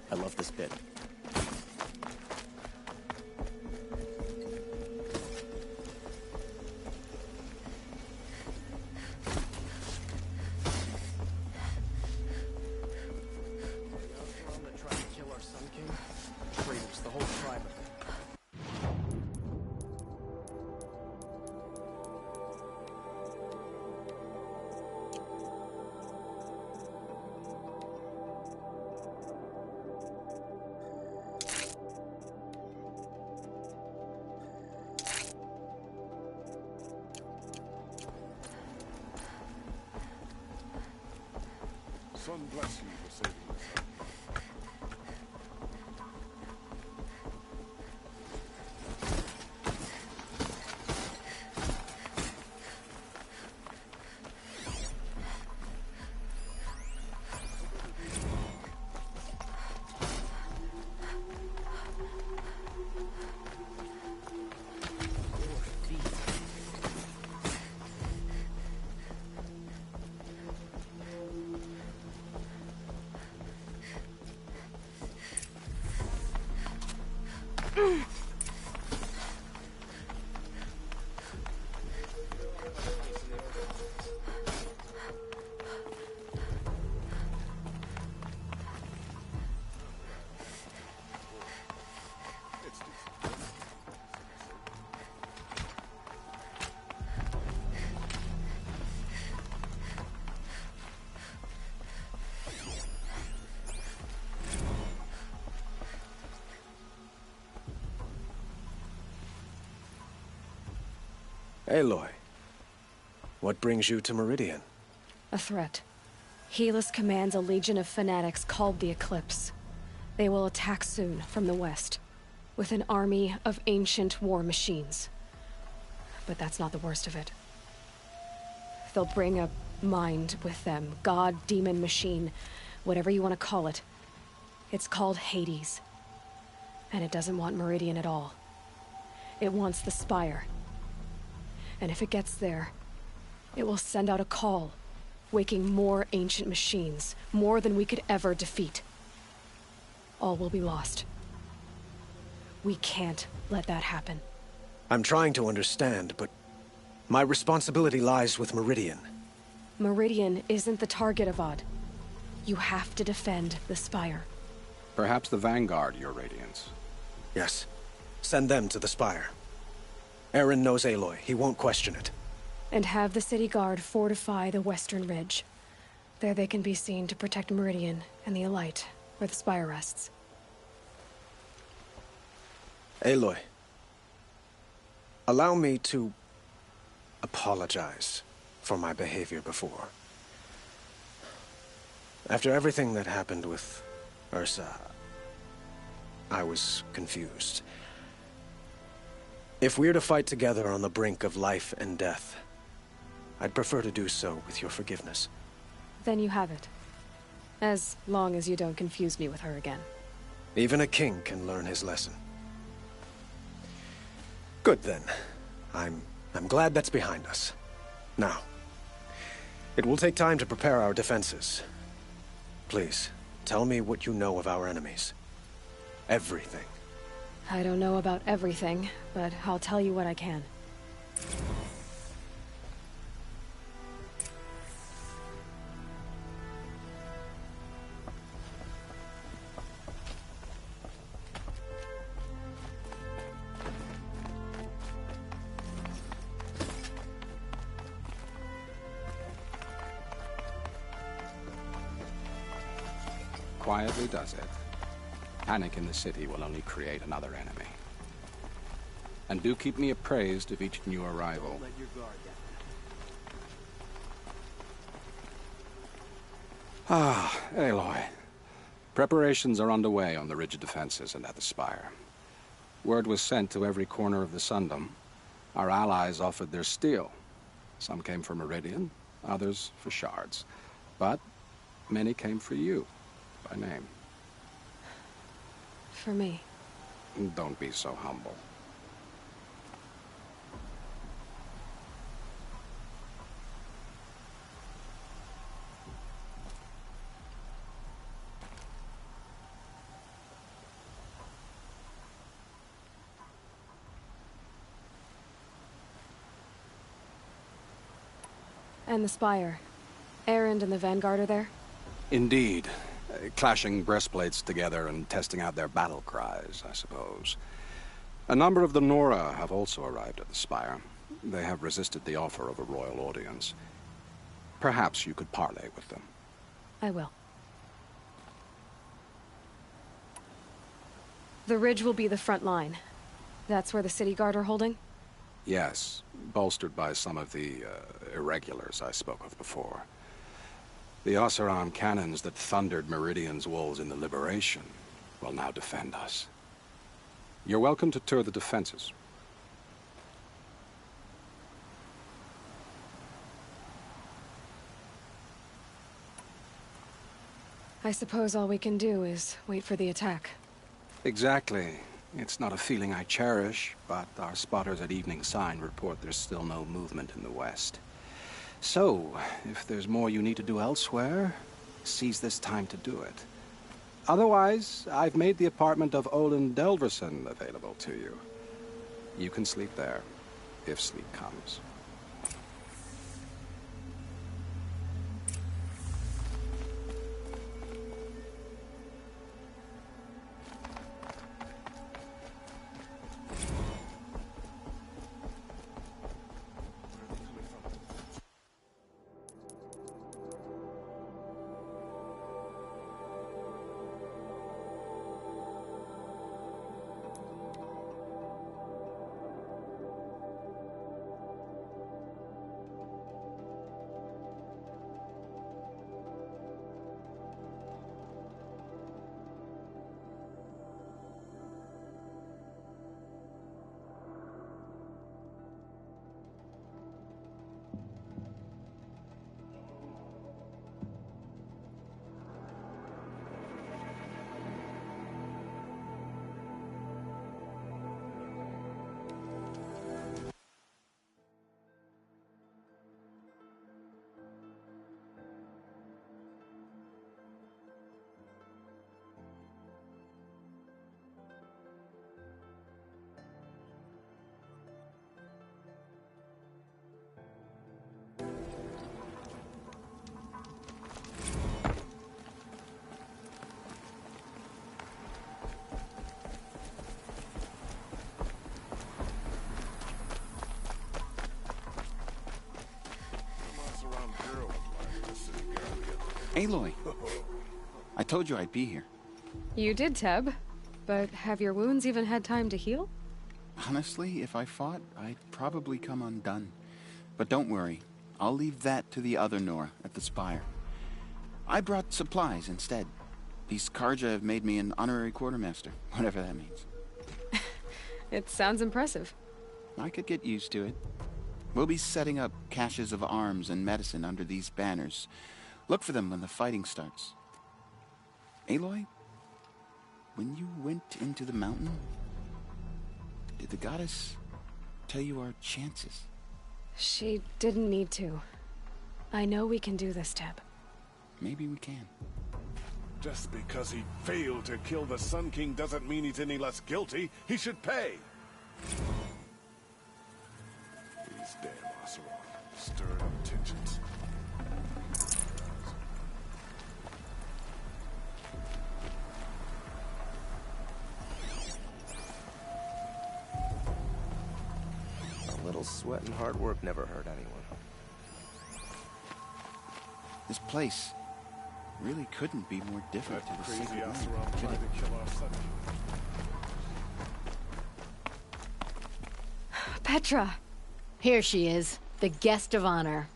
I love this bit. Son bless you for saving yourself. Aloy, what brings you to Meridian? A threat. Helis commands a legion of fanatics called the Eclipse. They will attack soon from the west, with an army of ancient war machines. But that's not the worst of it. They'll bring a mind with them, god, demon, machine, whatever you want to call it. It's called Hades. And it doesn't want Meridian at all. It wants the Spire. And if it gets there, it will send out a call, waking more ancient machines, more than we could ever defeat. All will be lost. We can't let that happen. I'm trying to understand, but My responsibility lies with Meridian. Meridian isn't the target, Avad. You have to defend the Spire. Perhaps the Vanguard, Your Radiance. Yes. Send them to the Spire. Aaron knows Aloy. He won't question it. And have the City Guard fortify the Western Ridge. There they can be seen to protect Meridian and the Elite, where the Spire rests. Aloy. Allow me to apologize for my behavior before. After everything that happened with Ursa, I was confused. If we're to fight together on the brink of life and death, I'd prefer to do so with your forgiveness. Then you have it. As long as you don't confuse me with her again. Even a king can learn his lesson. Good then. I'm glad that's behind us. Now, it will take time to prepare our defenses. Please, tell me what you know of our enemies. Everything. I don't know about everything, but I'll tell you what I can. Quietly does it. Panic in the city will only create another enemy. And do keep me appraised of each new arrival. Ah, Aloy. Preparations are underway on the ridge defenses and at the Spire. Word was sent to every corner of the Sundom. Our allies offered their steel. Some came for Meridian, others for shards. But many came for you, by name. For me. Don't be so humble. And the Spire. Erend and the Vanguard are there? Indeed. Clashing breastplates together and testing out their battle cries, I suppose. A number of the Nora have also arrived at the Spire. They have resisted the offer of a royal audience. Perhaps you could parley with them. I will. The ridge will be the front line. That's where the City Guard are holding? Yes, bolstered by some of the irregulars I spoke of before. The Oseram cannons that thundered Meridian's walls in the Liberation will now defend us. You're welcome to tour the defenses. I suppose all we can do is wait for the attack. Exactly. It's not a feeling I cherish, but our spotters at Evening Sign report there's still no movement in the west. So, if there's more you need to do elsewhere, seize this time to do it. Otherwise, I've made the apartment of Olin Delverson available to you. You can sleep there, if sleep comes. Aloy. I told you I'd be here. You did, Teb. But have your wounds even had time to heal? Honestly, if I fought, I'd probably come undone. But don't worry. I'll leave that to the other Nora at the Spire. I brought supplies instead. These Karja have made me an honorary quartermaster, whatever that means. It sounds impressive. I could get used to it. We'll be setting up caches of arms and medicine under these banners. Look for them when the fighting starts. Aloy, when you went into the mountain, did the goddess tell you our chances? She didn't need to. I know we can do this, Teb. Maybe we can. Just because he failed to kill the Sun King doesn't mean he's any less guilty. He should pay. These damn Oseram, stirring up tensions. A little sweat and hard work never hurt anyone. This place really couldn't be more different to the crazy Sacred Land, Oseram could tried it? to kill our Sun King. Petra! Here she is, the guest of honor.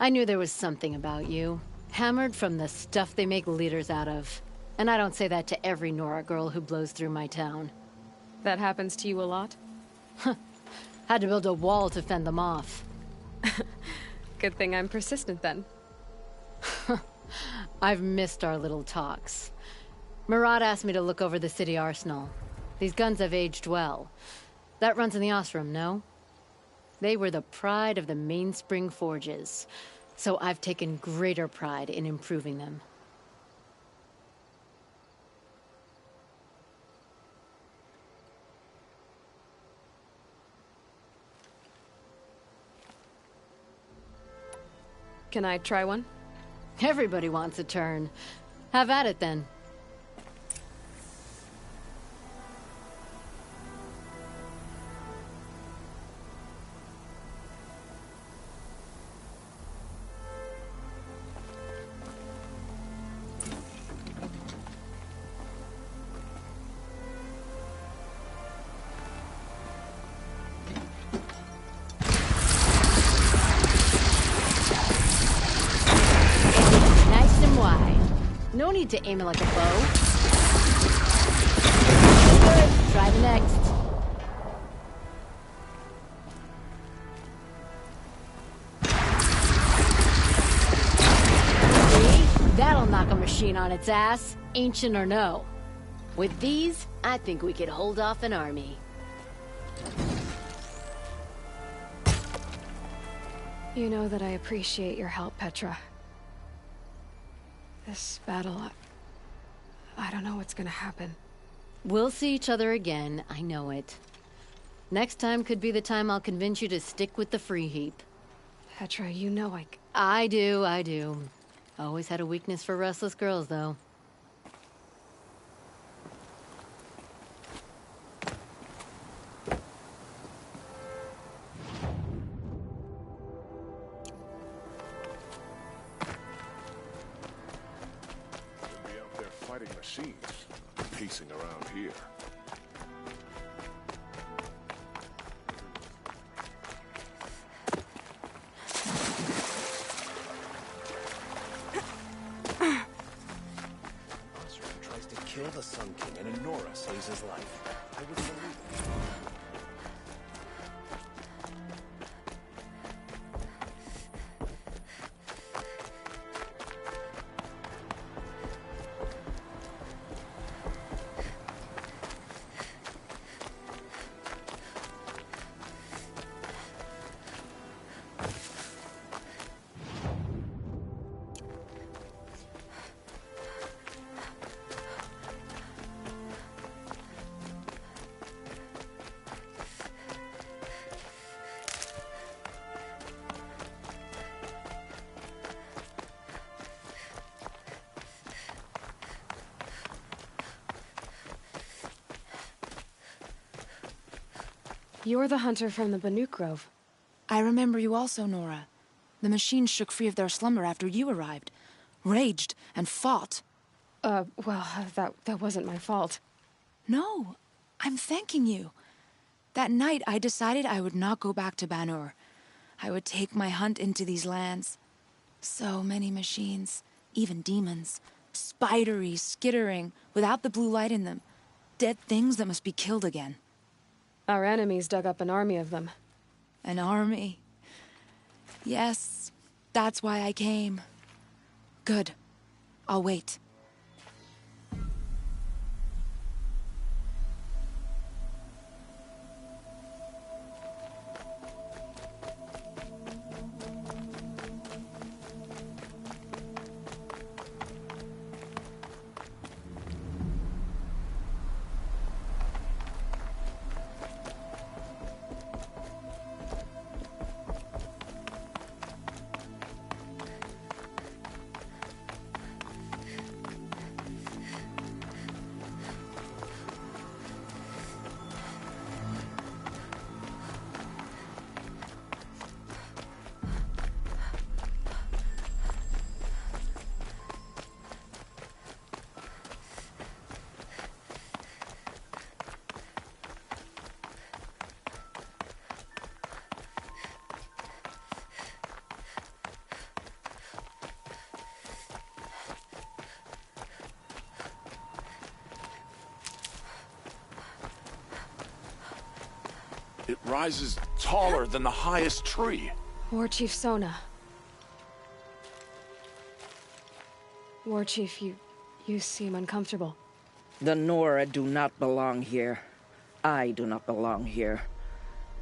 I knew there was something about you. Hammered from the stuff they make leaders out of. And I don't say that to every Nora girl who blows through my town. That happens to you a lot? Had to build a wall to fend them off. Good thing I'm persistent then. I've missed our little talks. Murad asked me to look over the city arsenal. These guns have aged well. That runs in the Osram, no? They were the pride of the Mainspring Forges, so I've taken greater pride in improving them. Can I try one? Everybody wants a turn. Have at it, then. No need to aim it like a bow. Good. Try the next. See? That'll knock a machine on its ass, ancient or no. With these, I think we could hold off an army. You know that I appreciate your help, Petra. This battle, I don't know what's gonna happen. We'll see each other again, I know it. Next time could be the time I'll convince you to stick with the free heap. Petra, you know I do. Always had a weakness for restless girls, though. Machines pacing around here. Osram tries to kill the Sun King, and Anora saves his life. I wouldn't believe it. You're the hunter from the Banuk Grove. I remember you also, Nora. The machines shook free of their slumber after you arrived. raged, and fought. That wasn't my fault. No, I'm thanking you. That night, I decided I would not go back to Ban-Ur. I would take my hunt into these lands. So many machines, even demons. Spidery, skittering, without the blue light in them. Dead things that must be killed again. Our enemies dug up an army of them. An army? Yes, that's why I came. Good. I'll wait. It rises taller than the highest tree. War Chief Sona. War Chief, you seem uncomfortable. The Nora do not belong here. I do not belong here.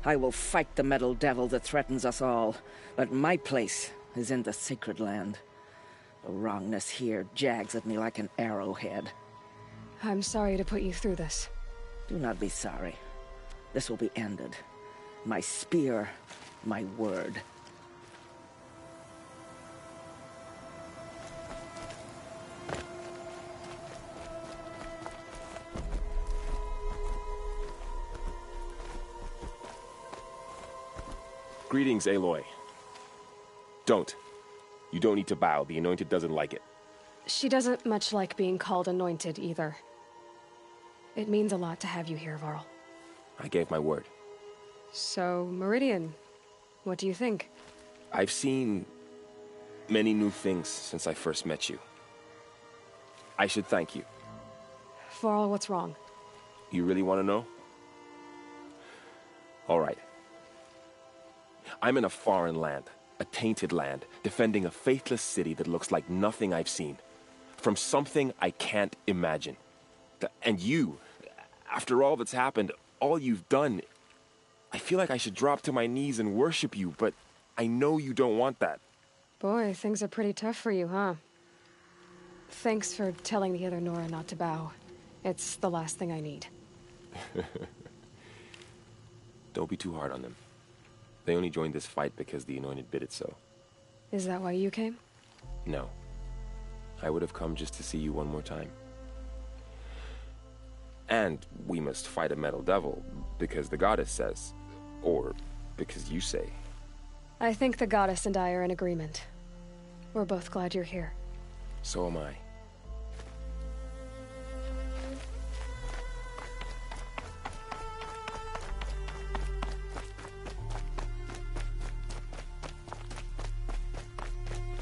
I will fight the metal devil that threatens us all, but my place is in the sacred land. The wrongness here jags at me like an arrowhead. I'm sorry to put you through this. Do not be sorry. This will be ended. My spear, my word. Greetings, Aloy. Don't. You don't need to bow. The Anointed doesn't like it. She doesn't much like being called Anointed, either. It means a lot to have you here, Varl. I gave my word. So, Meridian, what do you think? I've seen many new things since I first met you. I should thank you. Varl, what's wrong? You really want to know? All right. I'm in a foreign land, a tainted land, defending a faithless city that looks like nothing I've seen. From something I can't imagine. And you, after all that's happened, all you've done, I feel like I should drop to my knees and worship you, but I know you don't want that. Boy, things are pretty tough for you, huh? Thanks for telling the other Nora not to bow. It's the last thing I need. Don't be too hard on them. They only joined this fight because the Anointed bid it so. Is that why you came? No. I would have come just to see you one more time. And we must fight a metal devil, because the goddess says. Or because you say. I think the goddess and I are in agreement. We're both glad you're here. So am I.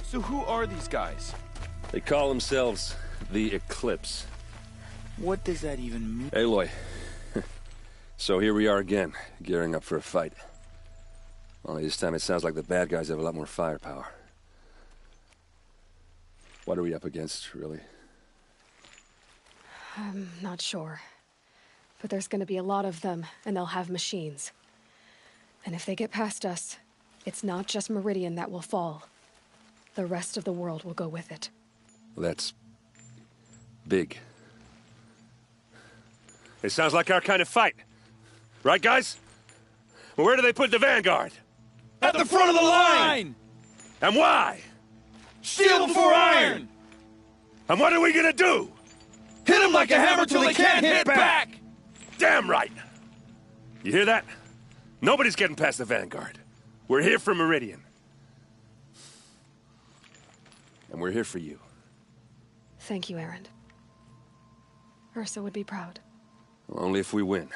So who are these guys? They call themselves the Eclipse. What does that even mean? Aloy. So here we are again, gearing up for a fight. Only this time it sounds like the bad guys have a lot more firepower. What are we up against, really? I'm not sure. But there's gonna be a lot of them, and they'll have machines. And if they get past us, it's not just Meridian that will fall. The rest of the world will go with it. Well, that's big. It sounds like our kind of fight. Right, guys? Well, where do they put the Vanguard? At the front of the line! And why? Steel before iron! And what are we gonna do? Hit them like a hammer till they can't hit back! Damn right! You hear that? Nobody's getting past the Vanguard. We're here for Meridian. And we're here for you. Thank you, Erend. Ursa would be proud. Well, only if we win.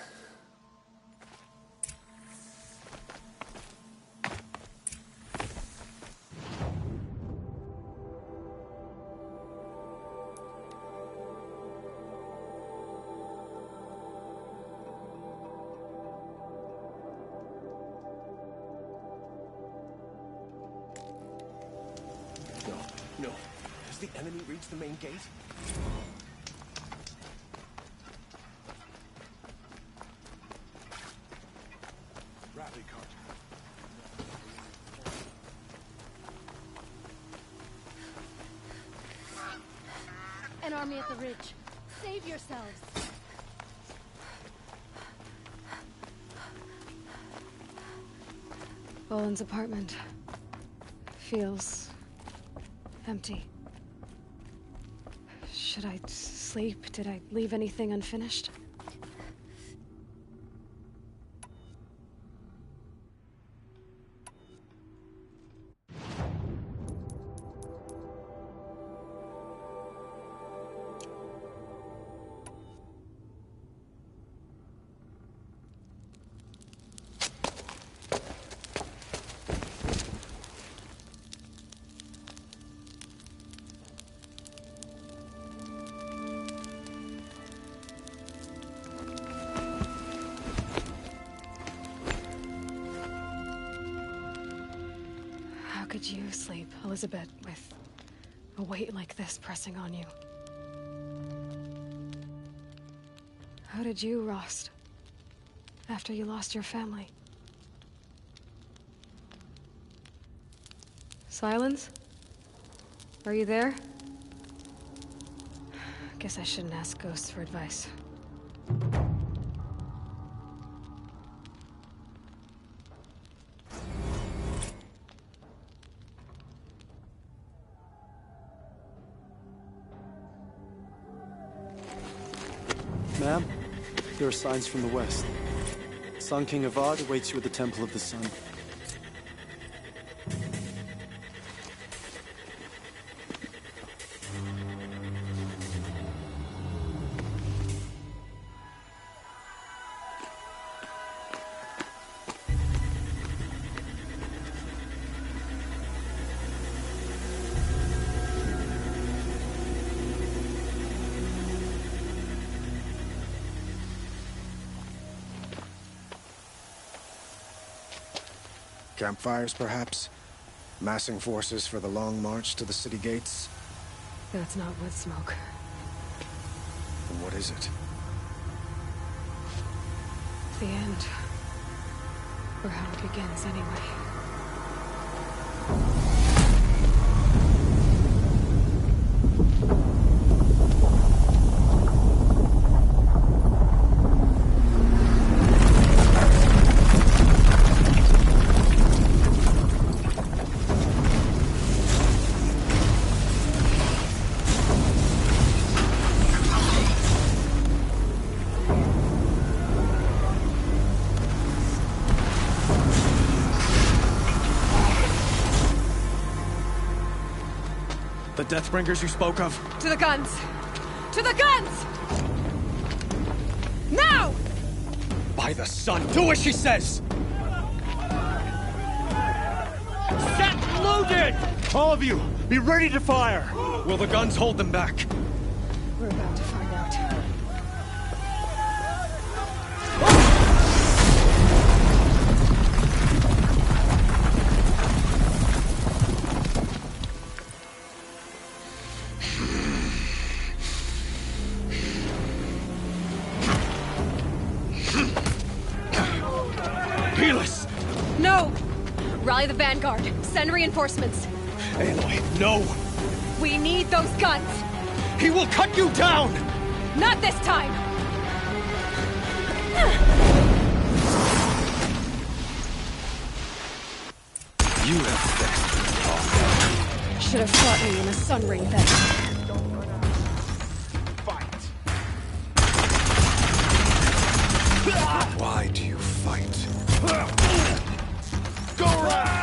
No. Has the enemy reached the main gate? Rally cart. An army at the ridge. Save yourselves. Boland's apartment feels empty. Should I sleep? Did I leave anything unfinished? How could you sleep, Elizabeth, with a weight like this pressing on you? How did you, Rost, after you lost your family? Silence? Are you there? Guess I shouldn't ask ghosts for advice. Ma'am, there are signs from the west. Sun King Avad awaits you at the Temple of the Sun. Campfires, perhaps? Massing forces for the long march to the city gates? That's not wood smoke. Then what is it? The end. Or how it begins, anyway. The Deathbringers you spoke of? To the guns! To the guns! Now! By the sun, do as she says! Set loaded! All of you, be ready to fire! Will the guns hold them back? We're about to find out. Helis! No! Rally the Vanguard. Send reinforcements. Aloy, no! We need those guns! He will cut you down! Not this time! You have fixed. Should have fought me in a sun ring then. Why do you fight? Go right!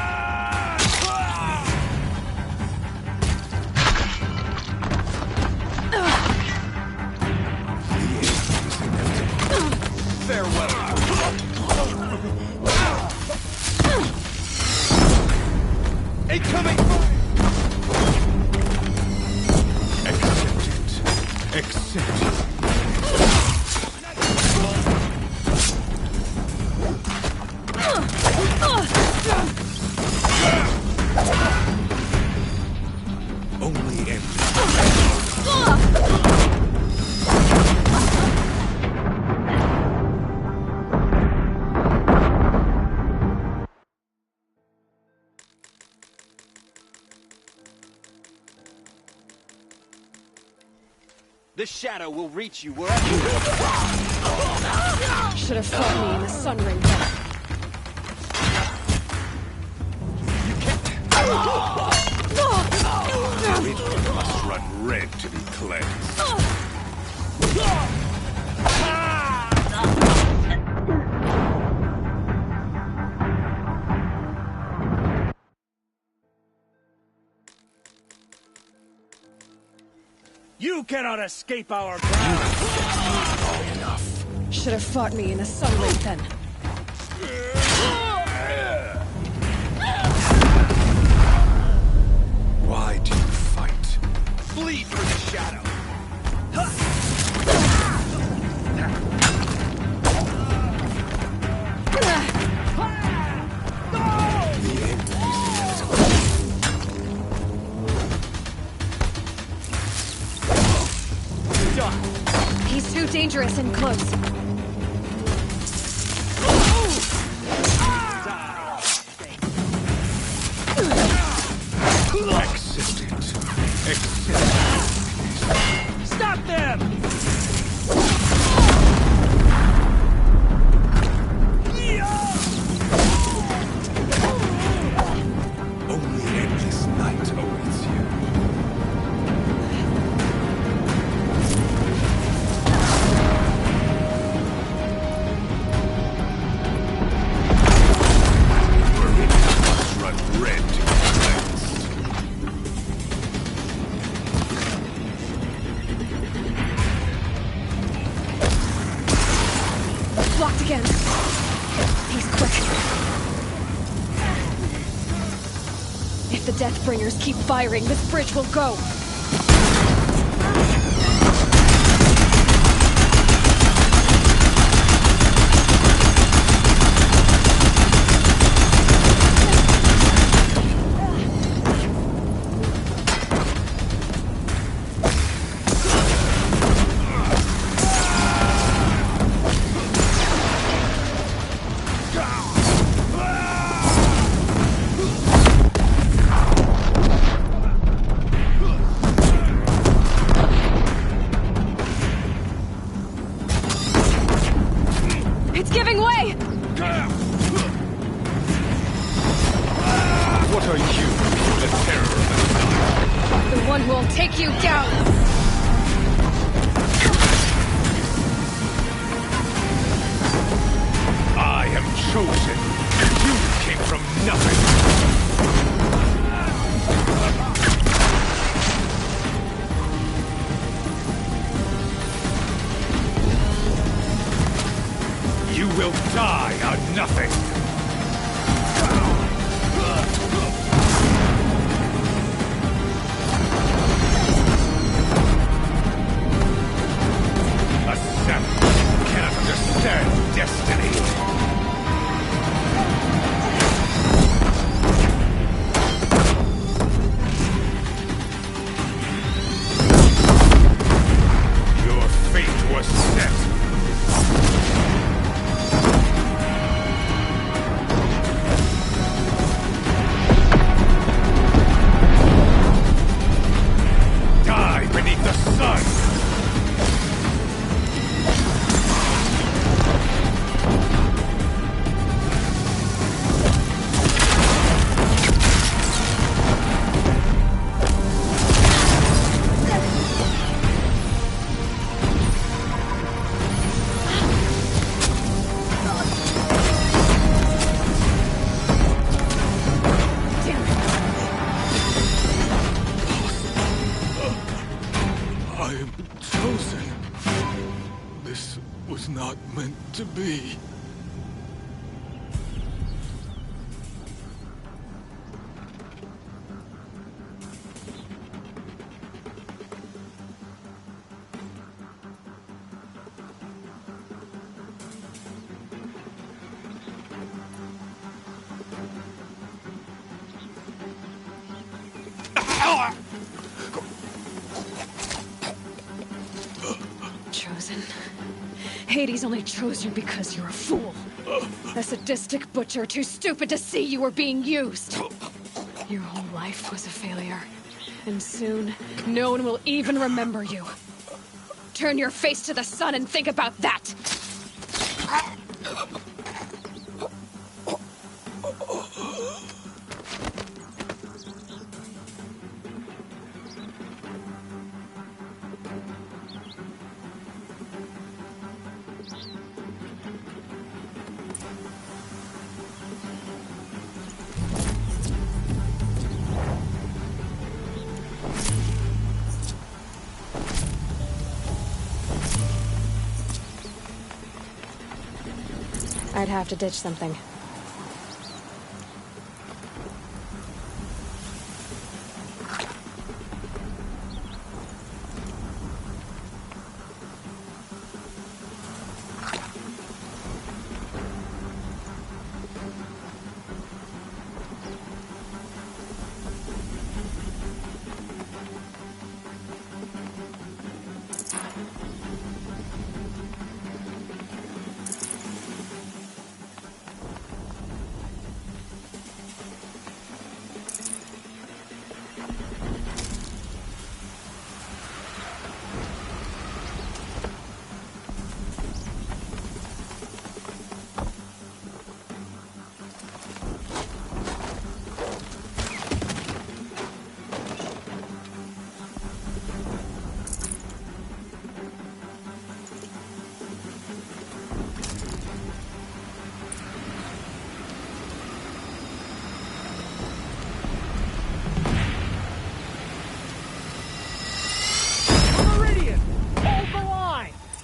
Incoming! Accept it. Only empty. The shadow will reach you wherever you Should have fought me in the sun ring then. It must run red to be cleansed. You cannot escape our wrath. Enough. Should have fought me in the sun ring then. Why do you fight? Flee for the shadow. He's too dangerous and close. Accept it. Accept it. Stop them! Only endless night awaits you. Run red to be cleansed. Blocked again. He's quick. If the Deathbringers keep firing, this bridge will go. It's giving way! What are you, the terror of the night? The one who will take you down! I am chosen. You came from nothing. You will die on nothing. A savage cannot understand destiny. Your fate was set. Die beneath the sun! I am chosen. This was not meant to be. Chosen. Hades only chose you because you're a fool. A sadistic butcher too stupid to see you were being used. Your whole life was a failure. And soon, no one will even remember you. Turn your face to the sun and think about that! I'd have to ditch something.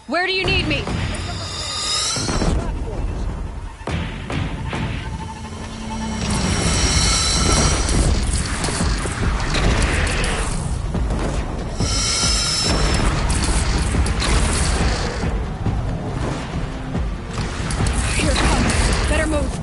Where do you need me? Here it comes. Better move.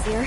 easier.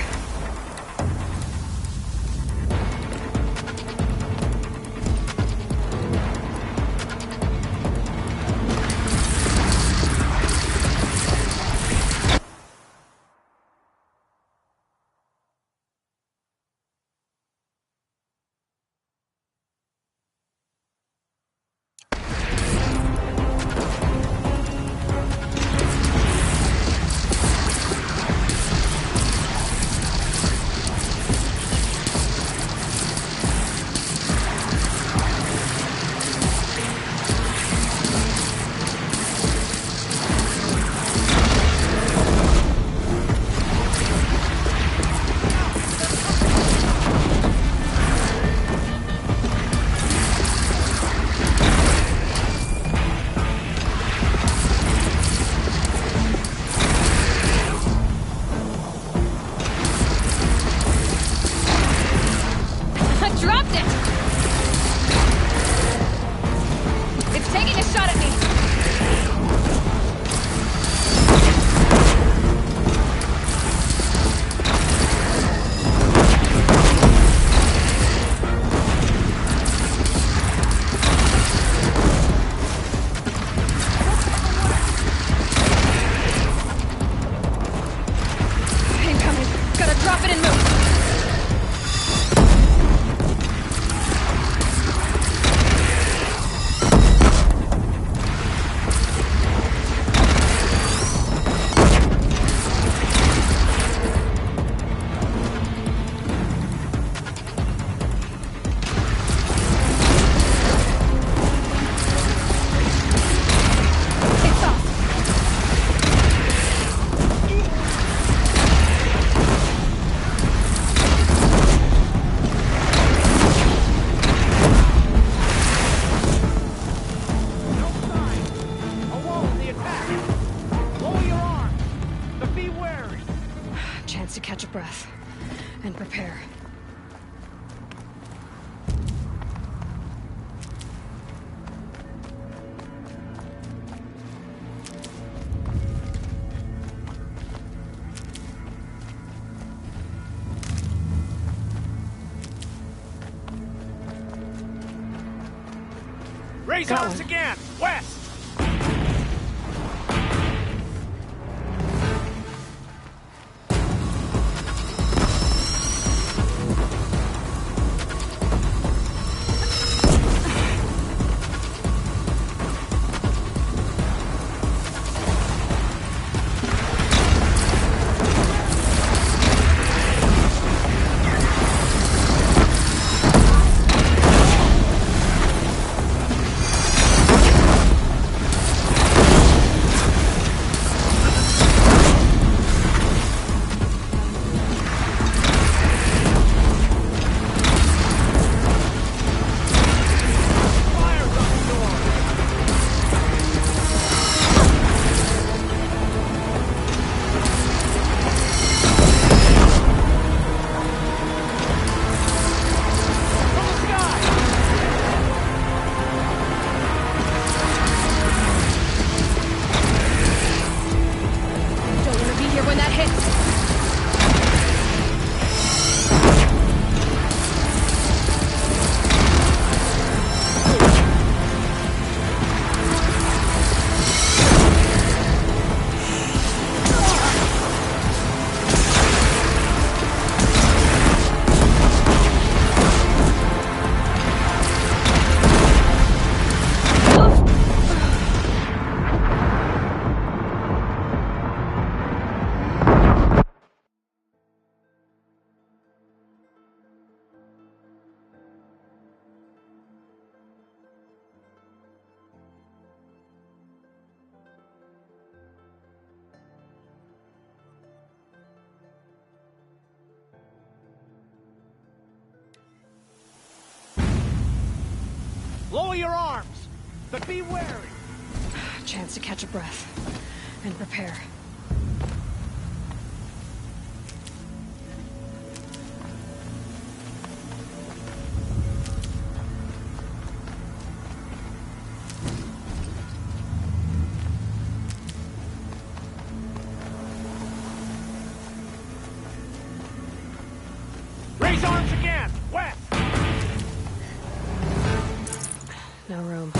To catch a breath and prepare. Raise arms again! West! Lower your arms, but be wary. Chance to catch a breath and prepare. These arms again! West! No room.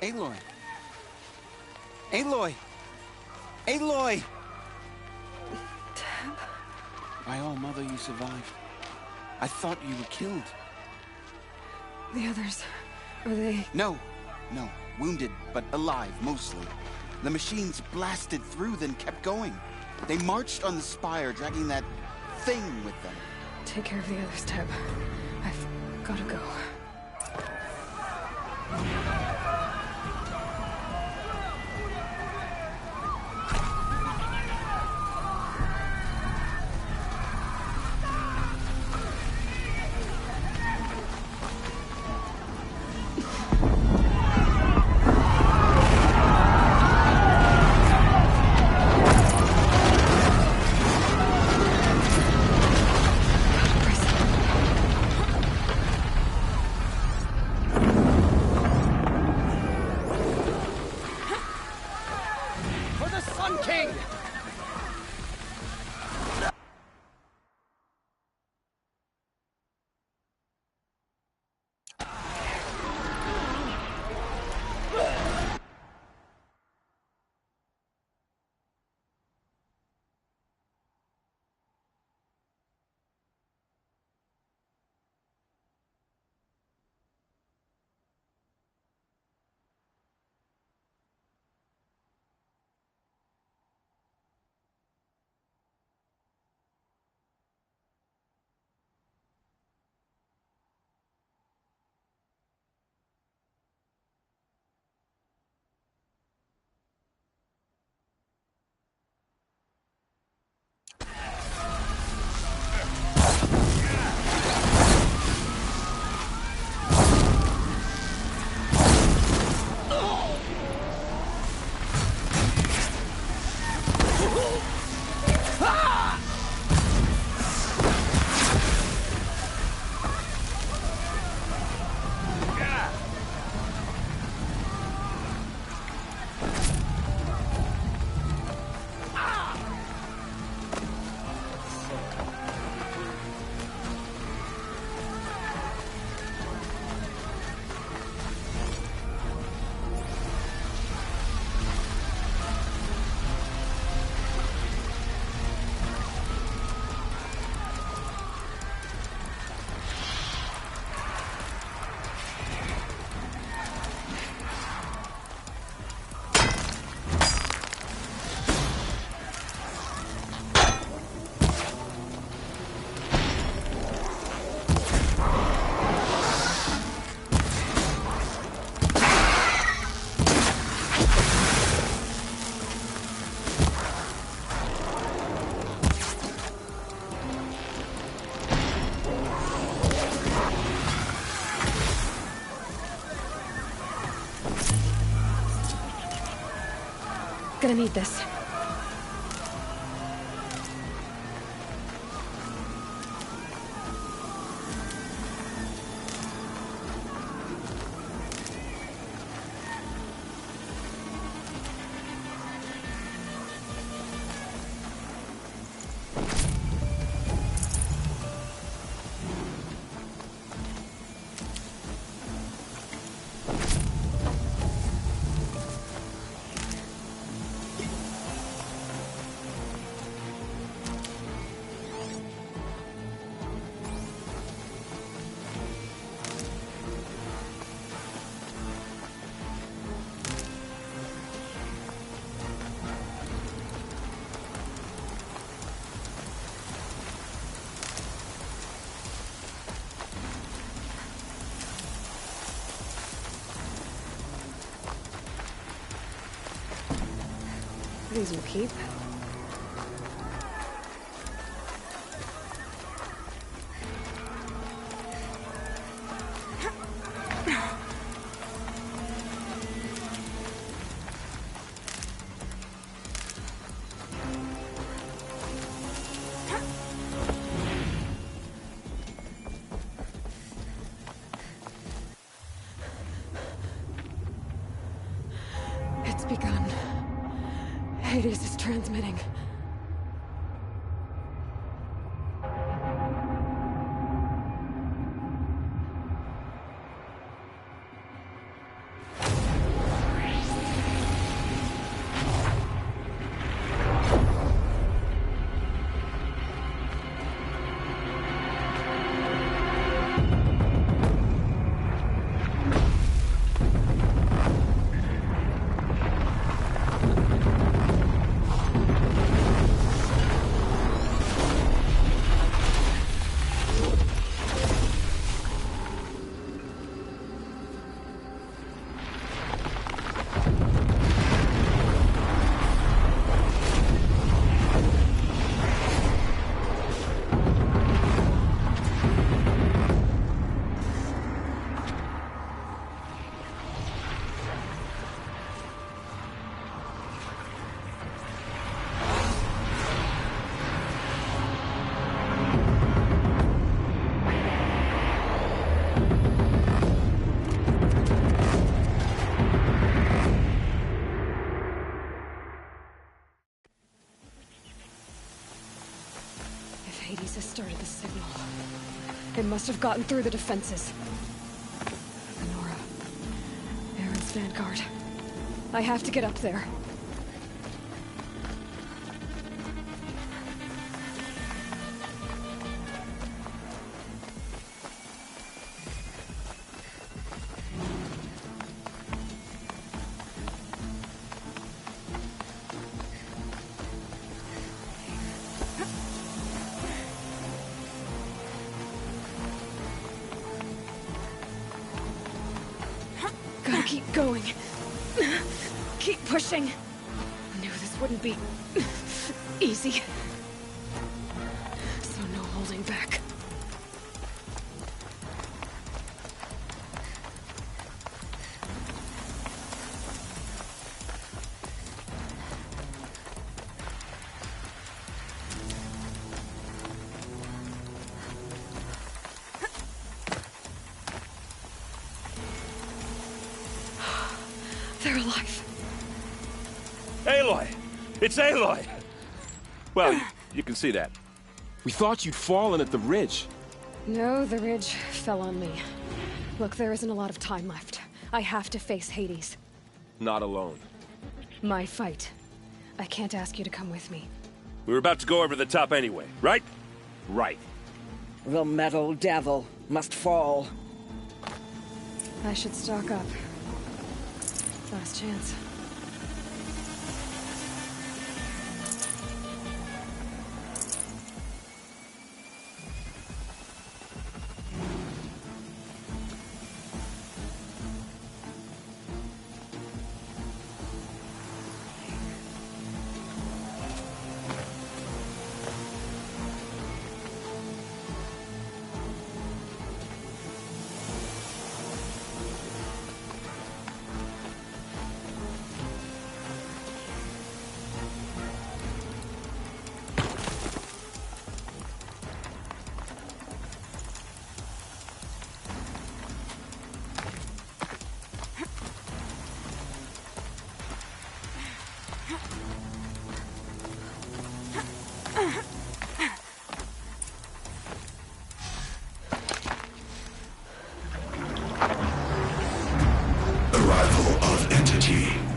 Aloy! Aloy! Aloy! Teb? My own mother, you survived. I thought you were killed. The others, are they... No. Wounded, but alive, mostly. The machines blasted through, then kept going. They marched on the spire, dragging that thing with them. Take care of the others, Teb. I've gotta go. For the Sun King! Gonna need this. These will keep. It's begun. Hades is transmitting. must have gotten through the defenses. Nora. Aaron's vanguard. I have to get up there. Gotta keep going. Keep pushing. Knew this wouldn't be easy. So no holding back. They're alive. Aloy! It's Aloy! Well, you can see that. We thought you'd fallen at the ridge. No, the ridge fell on me. Look, there isn't a lot of time left. I have to face Hades. Not alone. My fight. I can't ask you to come with me. We were about to go over the top anyway, right? Right. The metal devil must fall. I should stock up. Last chance.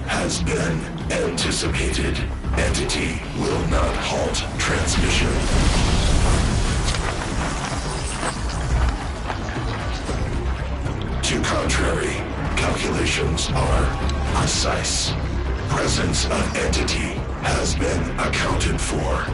Has been anticipated. Entity will not halt transmission. To contrary, calculations are precise. Presence of entity has been accounted for.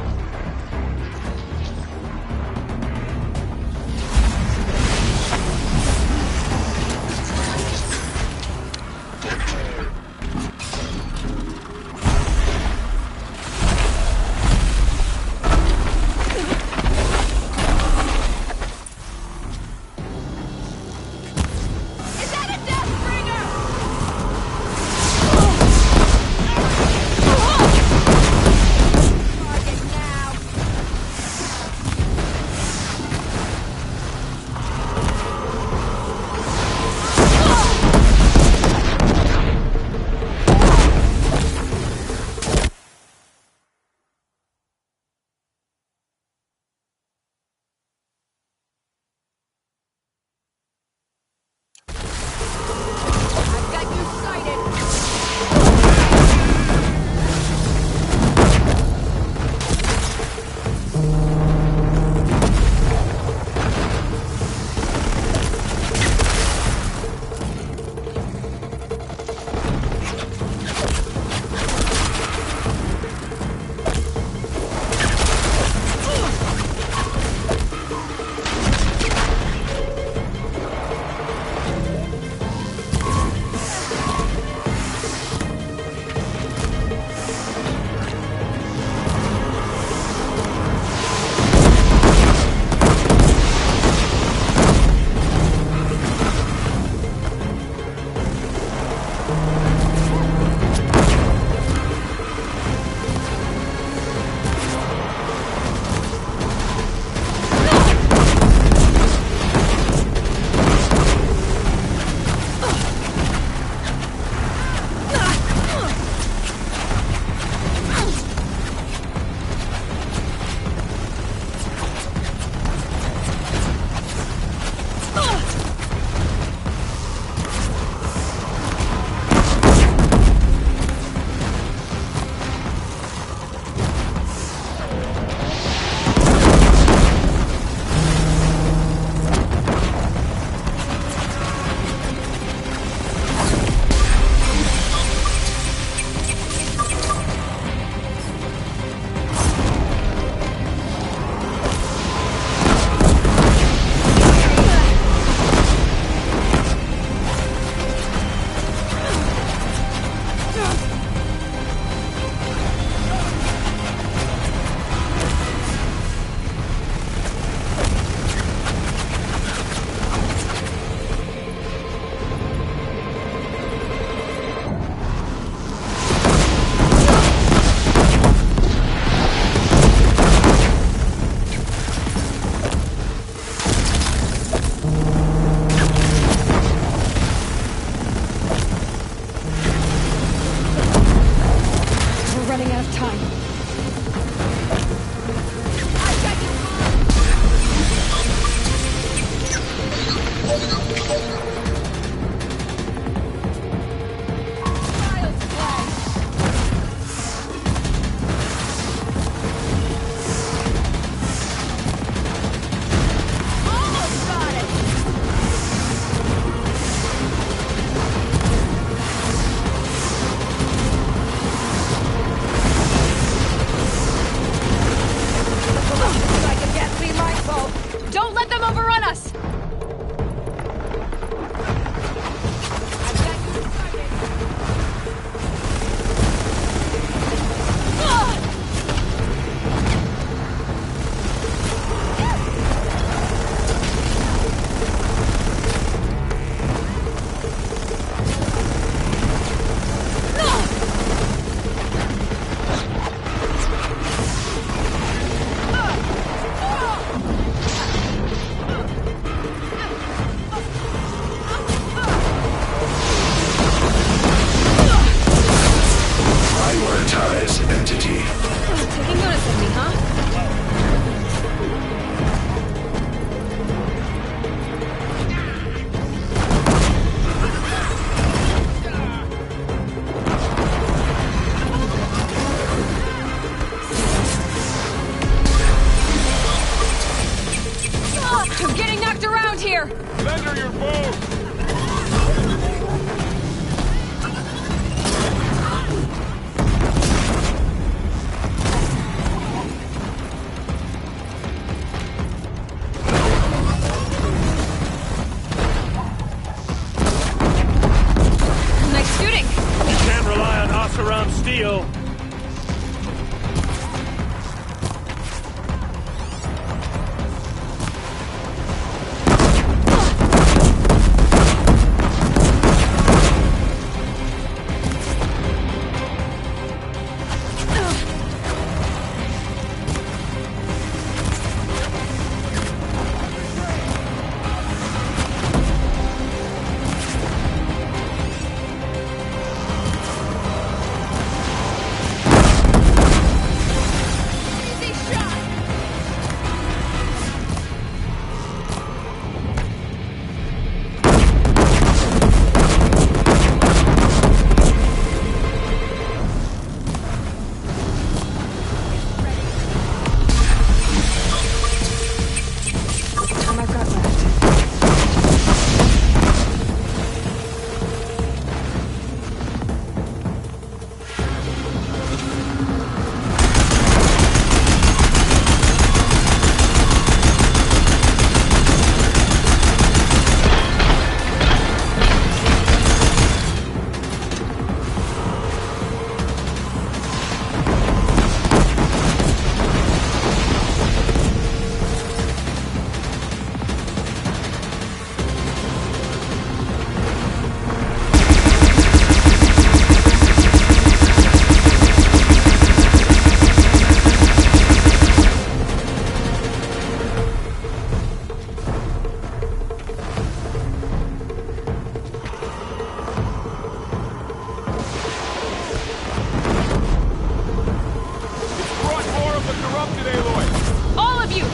here! Lend her your boat! Nice shooting! You can't rely on us around steel.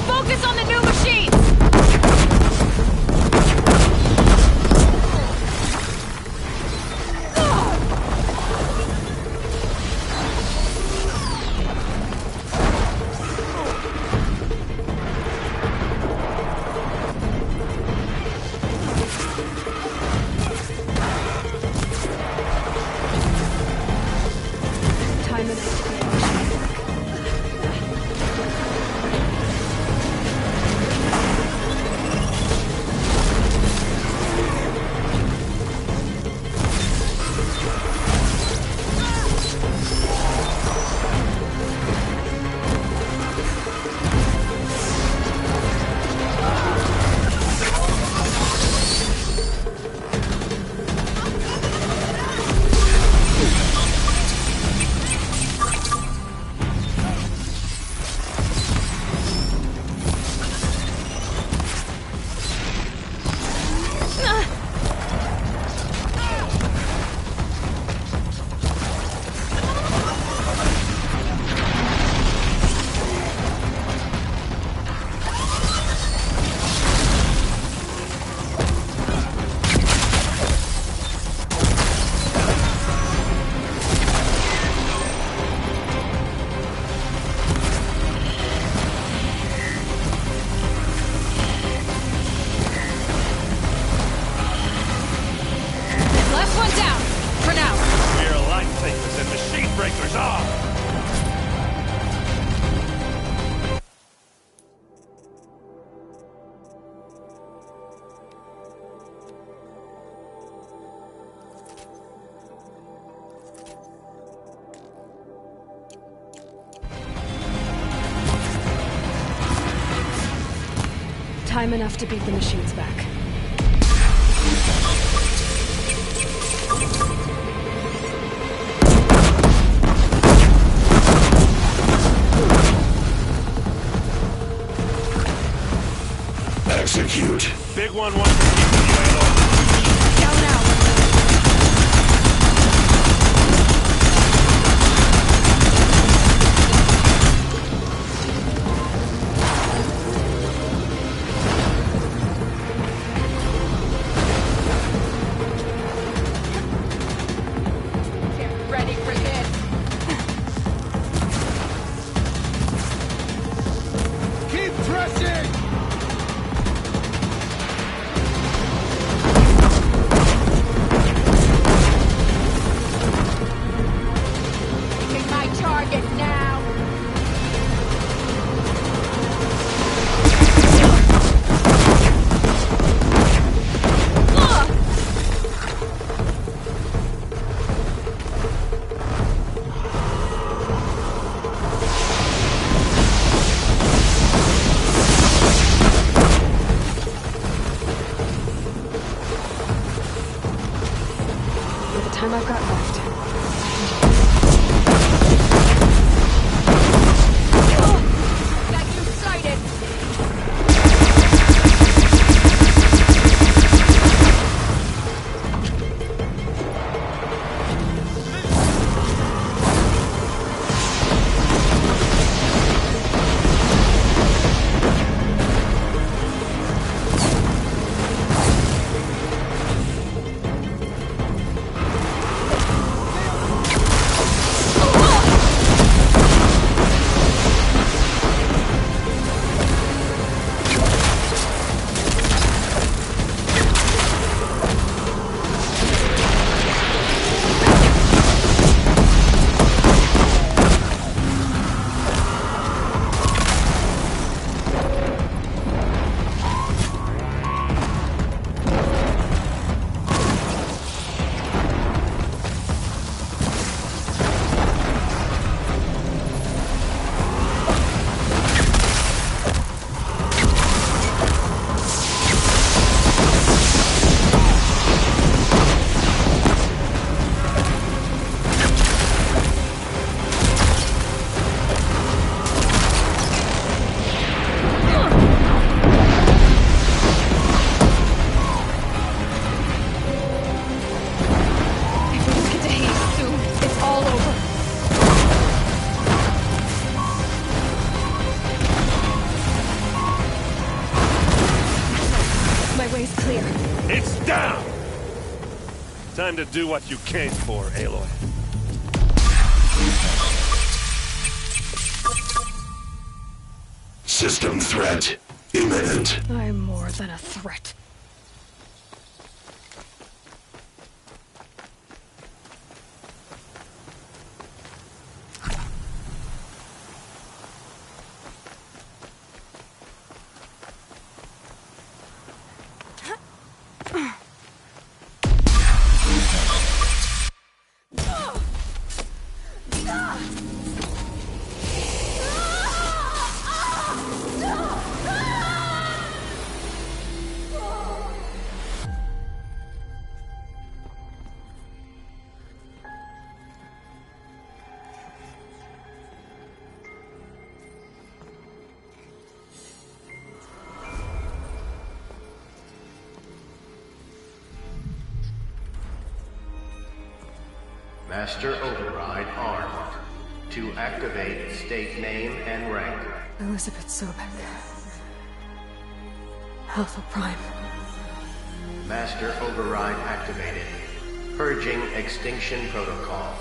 Focus on the new machines! Time enough to be time enough to beat the machines back. Execute. Big one wants to keep the Aloy. Down now. time I've got left. Got you sighted! Time to do what you came for, Aloy. System threat imminent. I'm more than a threat. Master Override armed. To activate, state name and rank. Elizabeth Sobek. Alpha Prime. Master Override activated. Purging Extinction Protocol.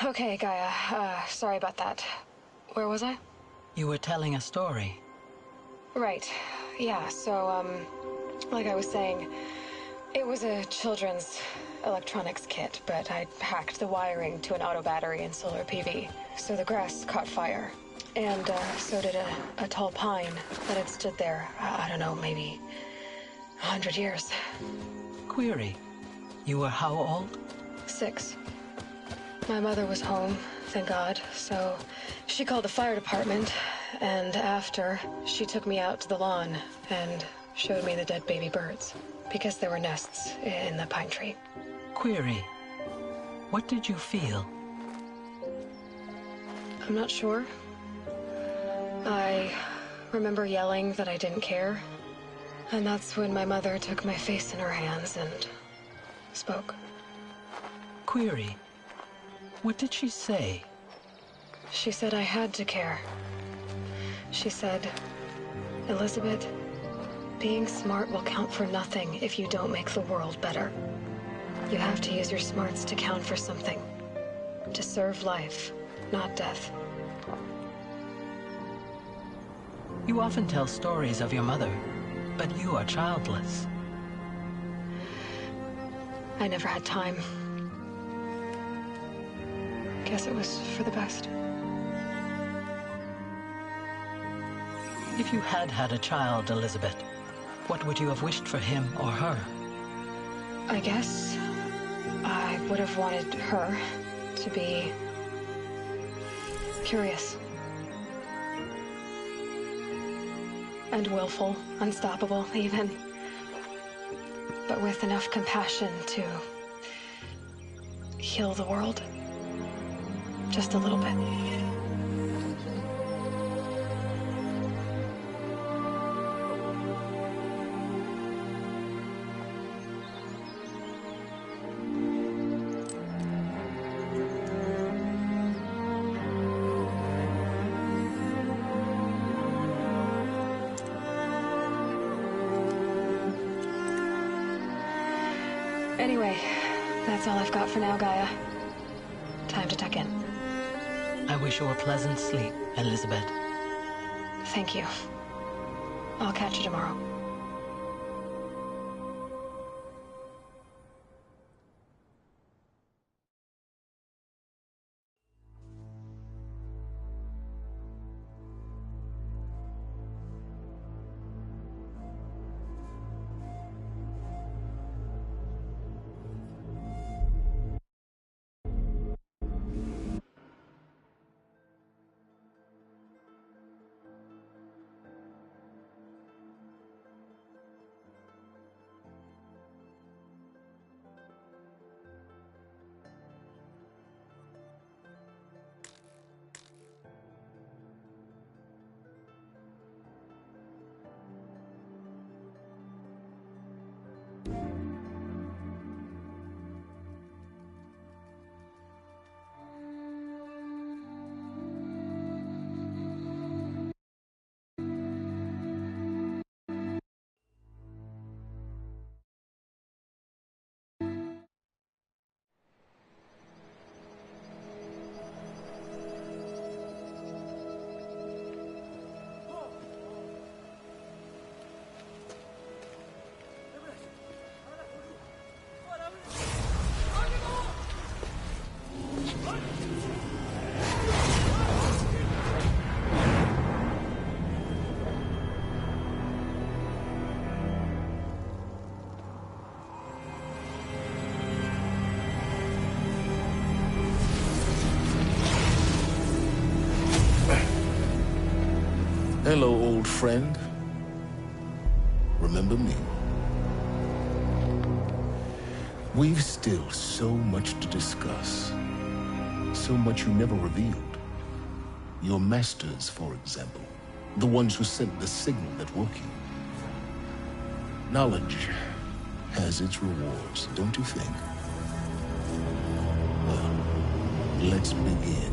Okay, Gaia. Sorry about that. Where was I? You were telling a story. Right. Yeah, so, like I was saying, it was a children's electronics kit, but I'd hacked the wiring to an auto battery and solar PV. So the grass caught fire. And, so did a tall pine that had stood there, I don't know, maybe 100 years. Query. You were how old? 6. My mother was home, thank God, so she called the fire department, and after, she took me out to the lawn and showed me the dead baby birds, because there were nests in the pine tree. Query. What did you feel? I'm not sure. I remember yelling that I didn't care, and that's when my mother took my face in her hands and spoke. Query. What did she say? She said I had to care. She said, Elizabeth, being smart will count for nothing if you don't make the world better. You have to use your smarts to count for something. To serve life, not death. You often tell stories of your mother, but you are childless. I never had time. Guess it was for the best. If you had had a child, Elizabeth, what would you have wished for him or her? I guess I would have wanted her to be curious. And willful, unstoppable, even. But with enough compassion to heal the world. Just a little bit. Anyway, that's all I've got for now, Gaia. Time to tuck in. I wish you a pleasant sleep, Elizabeth. Thank you. I'll catch you tomorrow. Hello, old friend. Remember me? We've still so much to discuss. So much you never revealed. Your masters, for example. The ones who sent the signal that woke you. Knowledge has its rewards, don't you think? Well, let's begin.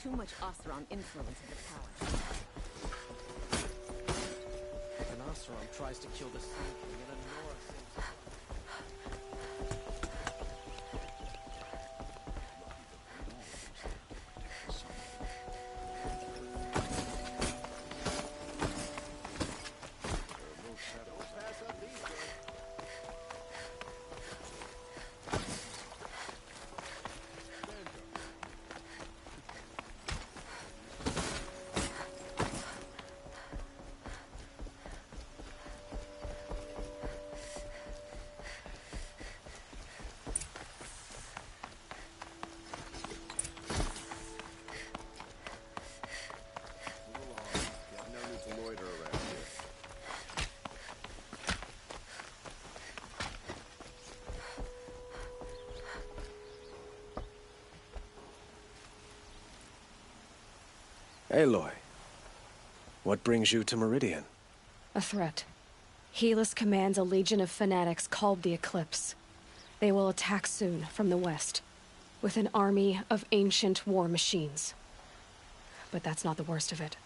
too much Oseram influence in the power. An Oseram tries to kill the Sun King, and Nora saves his life. Aloy, what brings you to Meridian? A threat. Helis commands a legion of fanatics called the Eclipse. They will attack soon from the west, with an army of ancient war machines. But that's not the worst of it.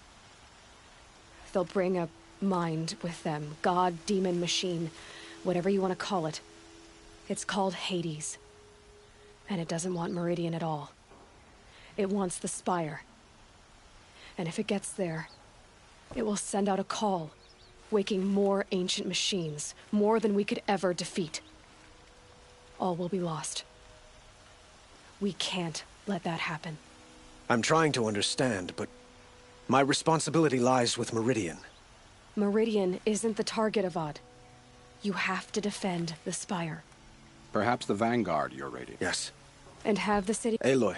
They'll bring a mind with them, god, demon, machine, whatever you want to call it. It's called Hades. And it doesn't want Meridian at all. It wants the Spire. And if it gets there, it will send out a call, waking more ancient machines, more than we could ever defeat. All will be lost. We can't let that happen. I'm trying to understand, but my responsibility lies with Meridian. Meridian isn't the target, Avad. You have to defend the Spire. Perhaps the Vanguard you're raiding. Yes. And have the city... Aloy,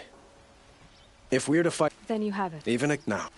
if we're to fight... Then you have it. Even now.